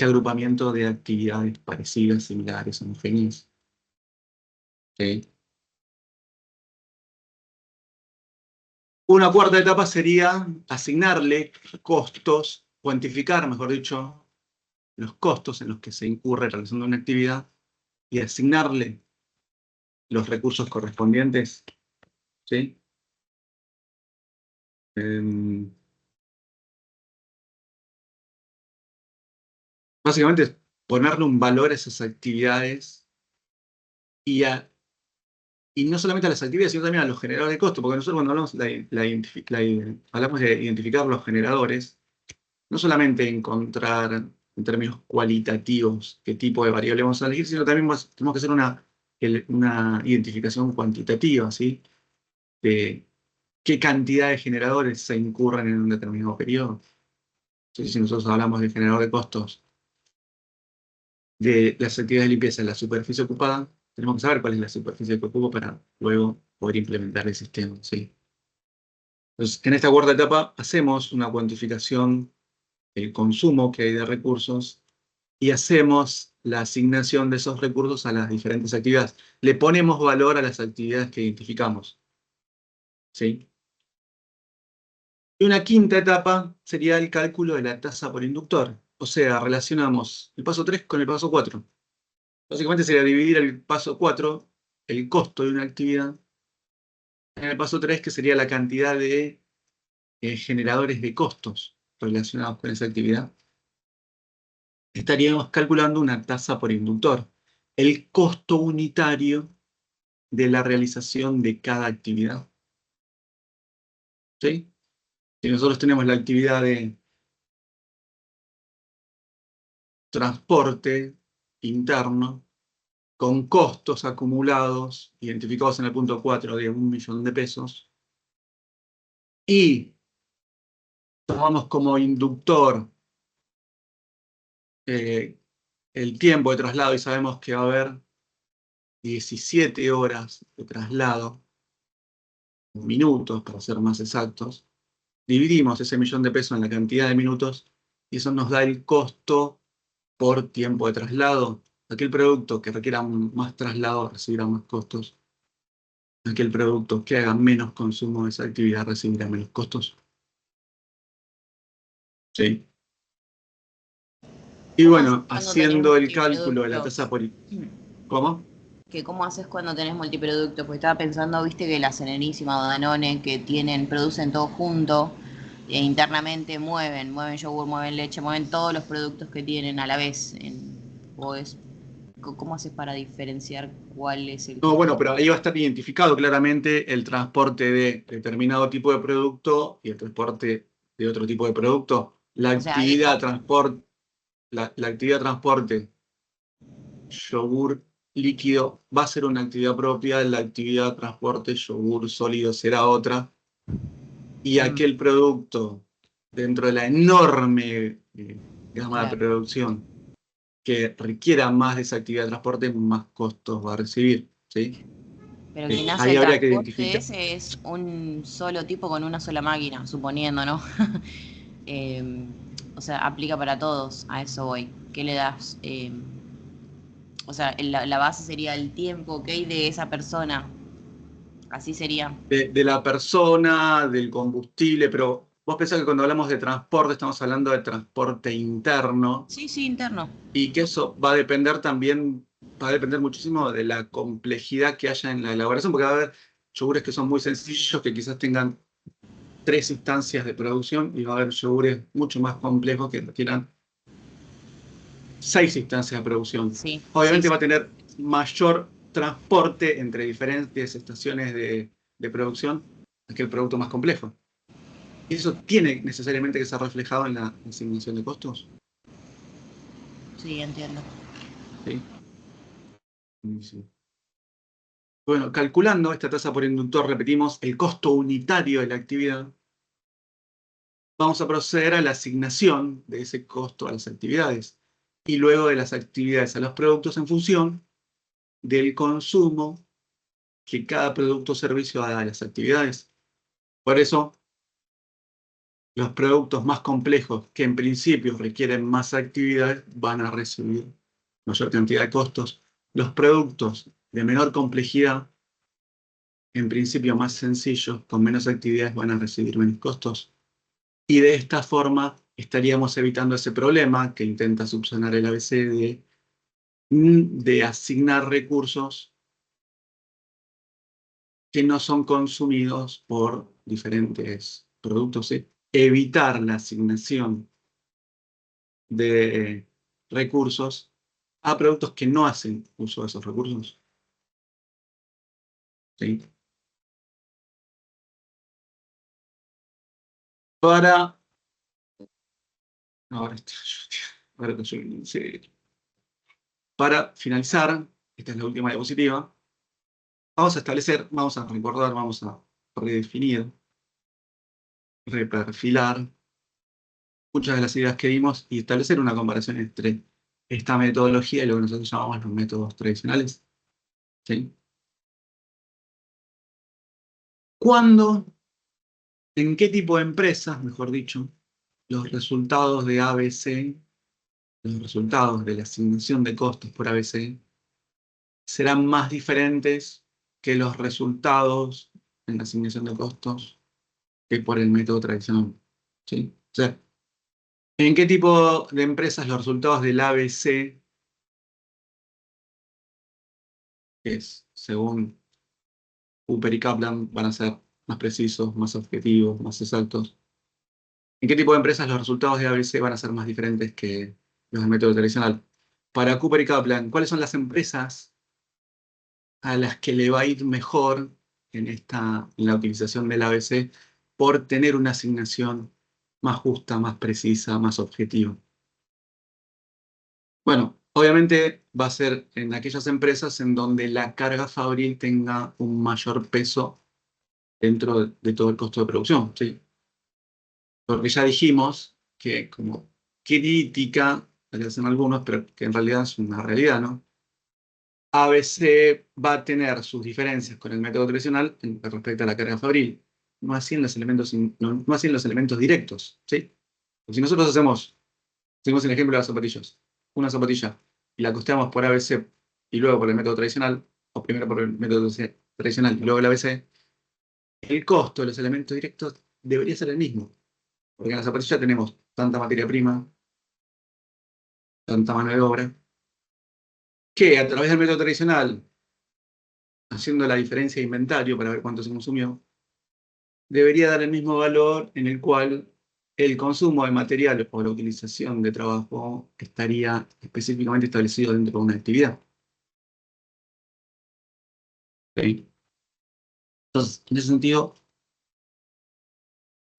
agrupamiento de actividades parecidas, similares, homogéneas. ¿Sí? Una cuarta etapa sería asignarle costos, cuantificar, mejor dicho, los costos en los que se incurre realizando una actividad y asignarle los recursos correspondientes. ¿Sí? Básicamente es ponerle un valor a esas actividades y no solamente a las actividades, sino también a los generadores de costo, porque nosotros cuando hablamos de identificar los generadores, no solamente encontrar en términos cualitativos qué tipo de variable vamos a elegir, sino también tenemos que hacer una identificación cuantitativa, ¿sí? De qué cantidad de generadores se incurren en un determinado periodo. ¿Sí? Si nosotros hablamos de generador de costos de las actividades de limpieza en la superficie ocupada, tenemos que saber cuál es la superficie que ocupa para luego poder implementar el sistema, ¿sí? Entonces, en esta cuarta etapa hacemos una cuantificación del consumo que hay de recursos y hacemos la asignación de esos recursos a las diferentes actividades. Le ponemos valor a las actividades que identificamos, ¿sí? Y una quinta etapa sería el cálculo de la tasa por inductor. O sea, relacionamos el paso 3 con el paso 4. Básicamente sería dividir el paso 4, el costo de una actividad, en el paso 3, que sería la cantidad de generadores de costos relacionados con esa actividad. Estaríamos calculando una tasa por inductor, el costo unitario de la realización de cada actividad. ¿Sí? Si nosotros tenemos la actividad de transporte interno, con costos acumulados, identificados en el punto 4 de 1.000.000 de pesos, y tomamos como inductor el tiempo de traslado y sabemos que va a haber 17 horas de traslado, minutos para ser más exactos, dividimos ese 1.000.000 de pesos en la cantidad de minutos y eso nos da el costo por tiempo de traslado. Aquel producto que requiera más traslado recibirá más costos. Aquel producto que haga menos consumo de esa actividad recibirá menos costos. ¿Sí? Y bueno, haciendo el cálculo de la tasa por... ¿Cómo? Que cómo haces cuando tenés multiproductos, porque estaba pensando, viste que la Serenísima o Danone que producen todo junto, e internamente mueven yogur, mueven leche, mueven todos los productos que tienen a la vez. ¿Cómo haces para diferenciar cuál es el... No, bueno, pero ahí va a estar identificado claramente el transporte de determinado tipo de producto y el transporte de otro tipo de producto. La actividad transporte yogur líquido va a ser una actividad propia, la actividad transporte yogur sólido será otra. Y aquel producto, dentro de la enorme gama de producción, que requiera más de esa actividad de transporte, más costos va a recibir, ¿sí? Pero quien hace ahí el habría que transporte identificar. ese es un solo tipo con una sola máquina, suponiendo, ¿no? O sea, aplica para todos, a eso voy. ¿Qué le das? O sea, la base sería el tiempo, ¿ok? De esa persona. Así sería. De la persona, del combustible, pero vos pensás que cuando hablamos de transporte estamos hablando de transporte interno Sí, sí, interno. y que eso va a depender también, va a depender muchísimo de la complejidad que haya en la elaboración, porque va a haber yogures que son muy sencillos, que quizás tengan 3 instancias de producción y va a haber yogures mucho más complejos que requieran 6 instancias de producción. Sí, Obviamente sí, va a sí. tener mayor transporte entre diferentes estaciones de producción que el producto más complejo. ¿Y eso tiene necesariamente que ser reflejado en la asignación de costos? Sí, entiendo. Sí. Sí. Bueno, calculando esta tasa por inductor, repetimos, el costo unitario de la actividad, vamos a proceder a la asignación de ese costo a las actividades y luego de las actividades a los productos en función del consumo que cada producto o servicio haga a las actividades. Por eso, los productos más complejos que en principio requieren más actividades van a recibir mayor cantidad de costos. Los productos de menor complejidad, en principio más sencillos, con menos actividades, van a recibir menos costos. Y de esta forma estaríamos evitando ese problema que intenta subsanar el ABC de asignar recursos que no son consumidos por diferentes productos, ¿sí? Evitar la asignación de recursos a productos que no hacen uso de esos recursos, ¿sí? Para... Ahora, ahora que soy- sí. Para finalizar, esta es la última diapositiva, vamos a establecer, vamos a recordar, vamos a redefinir, reperfilar muchas de las ideas que dimos y establecer una comparación entre esta metodología y lo que nosotros llamamos los métodos tradicionales, ¿sí? ¿Cuándo, en qué tipo de empresas, mejor dicho, los resultados de ABC, los resultados de la asignación de costos por ABC, serán más diferentes que los resultados en la asignación de costos que por el método tradicional? ¿Sí? O sea, ¿en qué tipo de empresas los resultados del ABC, que es según Cooper y Kaplan, van a ser más precisos, más objetivos, más exactos? ¿En qué tipo de empresas los resultados de ABC van a ser más diferentes que los del método tradicional? Para Cooper y Kaplan, ¿cuáles son las empresas a las que le va a ir mejor en la utilización del ABC por tener una asignación más justa, más precisa, más objetiva? Bueno, obviamente va a ser en aquellas empresas en donde la carga fabril tenga un mayor peso dentro de todo el costo de producción, ¿sí? Porque ya dijimos que como crítica, la que hacen algunos, pero que en realidad es una realidad, ¿no? ABC va a tener sus diferencias con el método tradicional respecto a la carga fabril, no así en los elementos, no así en los elementos directos, ¿sí? Porque si nosotros seguimos el ejemplo de las zapatillas, una zapatilla y la costeamos por ABC y luego por el método tradicional, o primero por el método tradicional y luego el ABC, el costo de los elementos directos debería ser el mismo. Porque en la zapatilla tenemos tanta materia prima, tanta mano de obra, que a través del método tradicional, haciendo la diferencia de inventario para ver cuánto se consumió, debería dar el mismo valor en el cual el consumo de material o la utilización de trabajo estaría específicamente establecido dentro de una actividad. ¿Sí? Entonces, en ese sentido,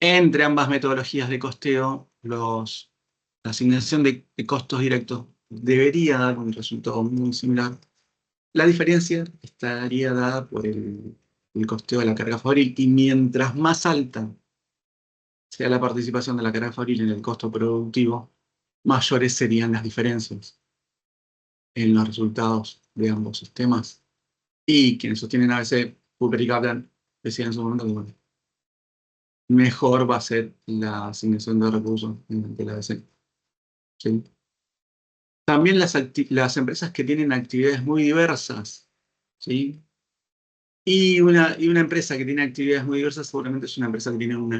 entre ambas metodologías de costeo, la asignación de costos directos debería dar un resultado muy similar. La diferencia estaría dada por el costeo de la carga fabril, y mientras más alta sea la participación de la carga fabril en el costo productivo, mayores serían las diferencias en los resultados de ambos sistemas. Y quienes sostienen ABC, Cooper y Kaplan, decían en su momento que bueno, mejor va a ser la asignación de recursos mediante la ABC. ¿Sí? También las empresas que tienen actividades muy diversas, ¿sí? Y una empresa que tiene actividades muy diversas seguramente es una empresa que tiene un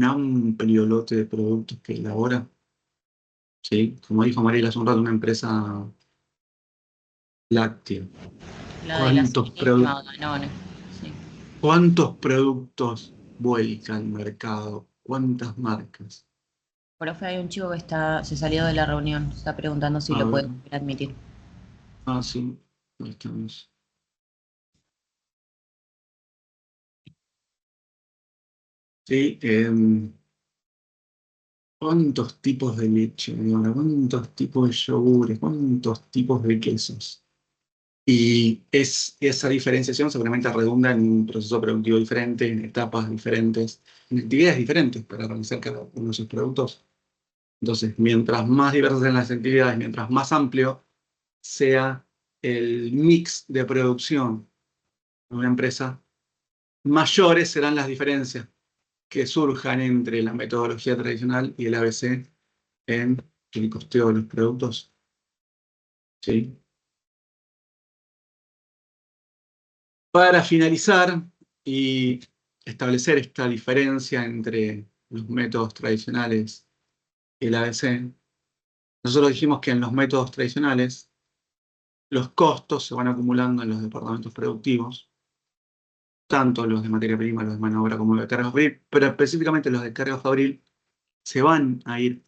amplio lote de productos que elabora. ¿Sí? Como dijo Mariela hace un rato, una empresa láctea. La de la Serenísima o ¿Cuántos Danone. Sí. ¿Cuántos productos vuelca al mercado? ¿Cuántas marcas? Profe, hay un chico que se salió de la reunión. Está preguntando si A lo ver. puede admitir. Ah, sí. Ahí estamos. Sí. ¿Cuántos tipos de leche, Leona? ¿Cuántos tipos de yogures? ¿Cuántos tipos de quesos? Y esa diferenciación seguramente redunda en un proceso productivo diferente, en etapas diferentes, en actividades diferentes para realizar cada uno de esos productos. Entonces, mientras más diversas sean las actividades, mientras más amplio sea el mix de producción de una empresa, mayores serán las diferencias que surjan entre la metodología tradicional y el ABC en el costeo de los productos. ¿Sí? Para finalizar y establecer esta diferencia entre los métodos tradicionales y el ABC, nosotros dijimos que en los métodos tradicionales los costos se van acumulando en los departamentos productivos, tanto los de materia prima, los de mano de obra como los de carga fabril, pero específicamente los de carga fabril se van a ir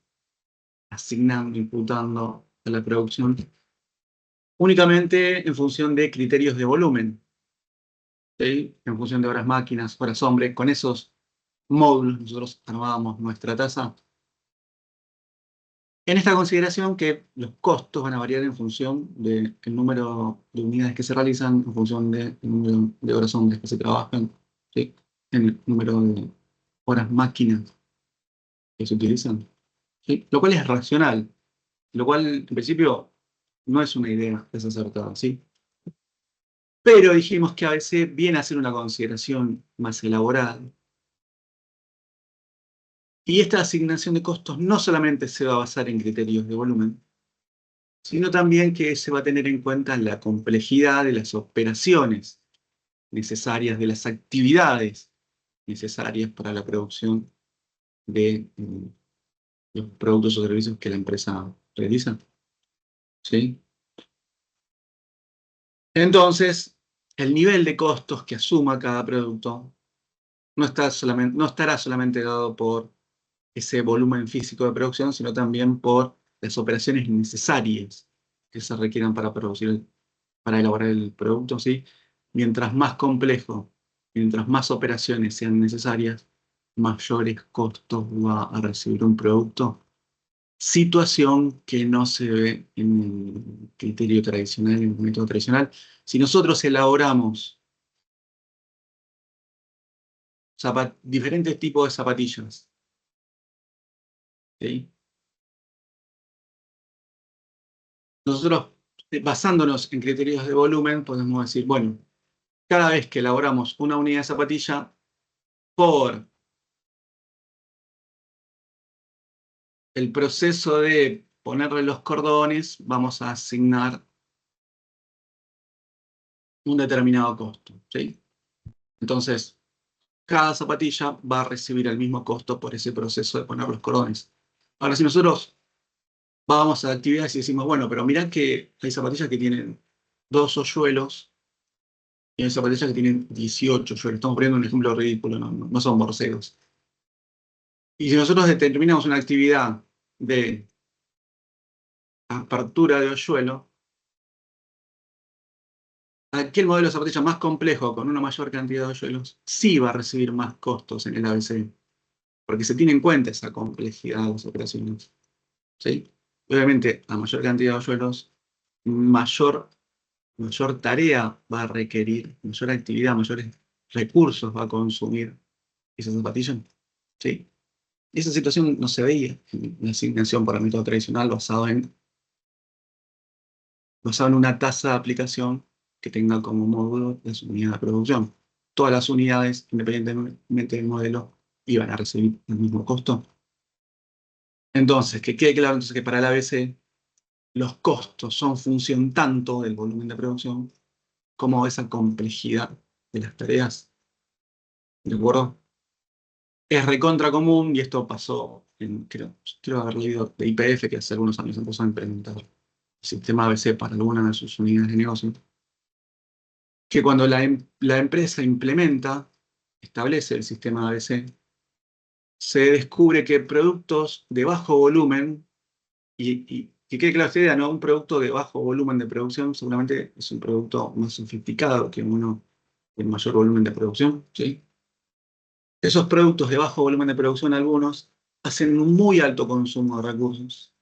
asignando, imputando a la producción únicamente en función de criterios de volumen, ¿sí? En función de horas máquinas, horas hombre. Con esos módulos nosotros armábamos nuestra tasa. En esta consideración que los costos van a variar en función del número de unidades que se realizan, en función del número de horas hombres que se trabajan, ¿sí? En el número de horas máquinas que se utilizan, ¿sí? Lo cual es racional, lo cual en principio no es una idea desacertada, ¿sí? Pero dijimos que a veces viene a ser una consideración más elaborada. Y esta asignación de costos no solamente se va a basar en criterios de volumen, sino también que se va a tener en cuenta la complejidad de las operaciones necesarias, de las actividades necesarias para la producción de los productos o servicios que la empresa realiza. ¿Sí? Entonces, el nivel de costos que asuma cada producto no estará solamente dado por ese volumen físico de producción, sino también por las operaciones necesarias que se requieran para producir, para elaborar el producto, ¿sí? Mientras más complejo, mientras más operaciones sean necesarias, mayores costos va a recibir un producto. Situación que no se ve en el criterio tradicional, en el método tradicional. Si nosotros elaboramos diferentes tipos de zapatillas, ¿sí? Nosotros, basándonos en criterios de volumen, podemos decir, bueno, cada vez que elaboramos una unidad de zapatilla, por el proceso de ponerle los cordones, vamos a asignar un determinado costo, ¿sí? Entonces, cada zapatilla va a recibir el mismo costo por ese proceso de poner los cordones. Ahora, si nosotros vamos a actividades y decimos, bueno, pero mirá que hay zapatillas que tienen 2 hoyuelos y hay zapatillas que tienen 18 hoyuelos. Estamos poniendo un ejemplo ridículo, no son borseos. Y si nosotros determinamos una actividad de apertura de hoyuelo, aquel modelo de zapatilla más complejo, con una mayor cantidad de hoyuelos, sí va a recibir más costos en el ABC, porque se tiene en cuenta esa complejidad de las operaciones. ¿Sí? Obviamente, a mayor cantidad de hoyuelos, mayor tarea va a requerir, mayor actividad, mayores recursos va a consumir esa zapatilla. ¿Sí? Y esa situación no se veía en la asignación para método tradicional basado en una tasa de aplicación que tenga como módulo las unidades de producción. Todas las unidades, independientemente del modelo, iban a recibir el mismo costo. Entonces, que quede claro entonces, que para el ABC los costos son función tanto del volumen de producción como de esa complejidad de las tareas. ¿De acuerdo? Es recontra común, y esto pasó, creo haber leído de YPF, que hace algunos años empezó a implementar el sistema ABC para alguna de sus unidades de negocio, que cuando la empresa implementa, establece el sistema ABC, se descubre que productos de bajo volumen, y que quede clara esta idea, ¿no? Un producto de bajo volumen de producción seguramente es un producto más sofisticado que uno de mayor volumen de producción, ¿sí? Esos productos de bajo volumen de producción, algunos, hacen un muy alto consumo de recursos.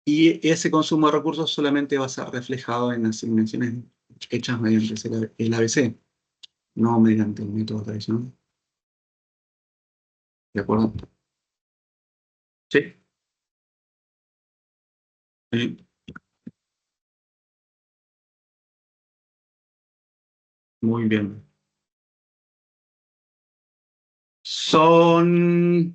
Y ese consumo de recursos solamente va a ser reflejado en asignaciones hechas mediante el ABC, no mediante el método tradicional. ¿De acuerdo? Sí. Sí. Muy bien. Son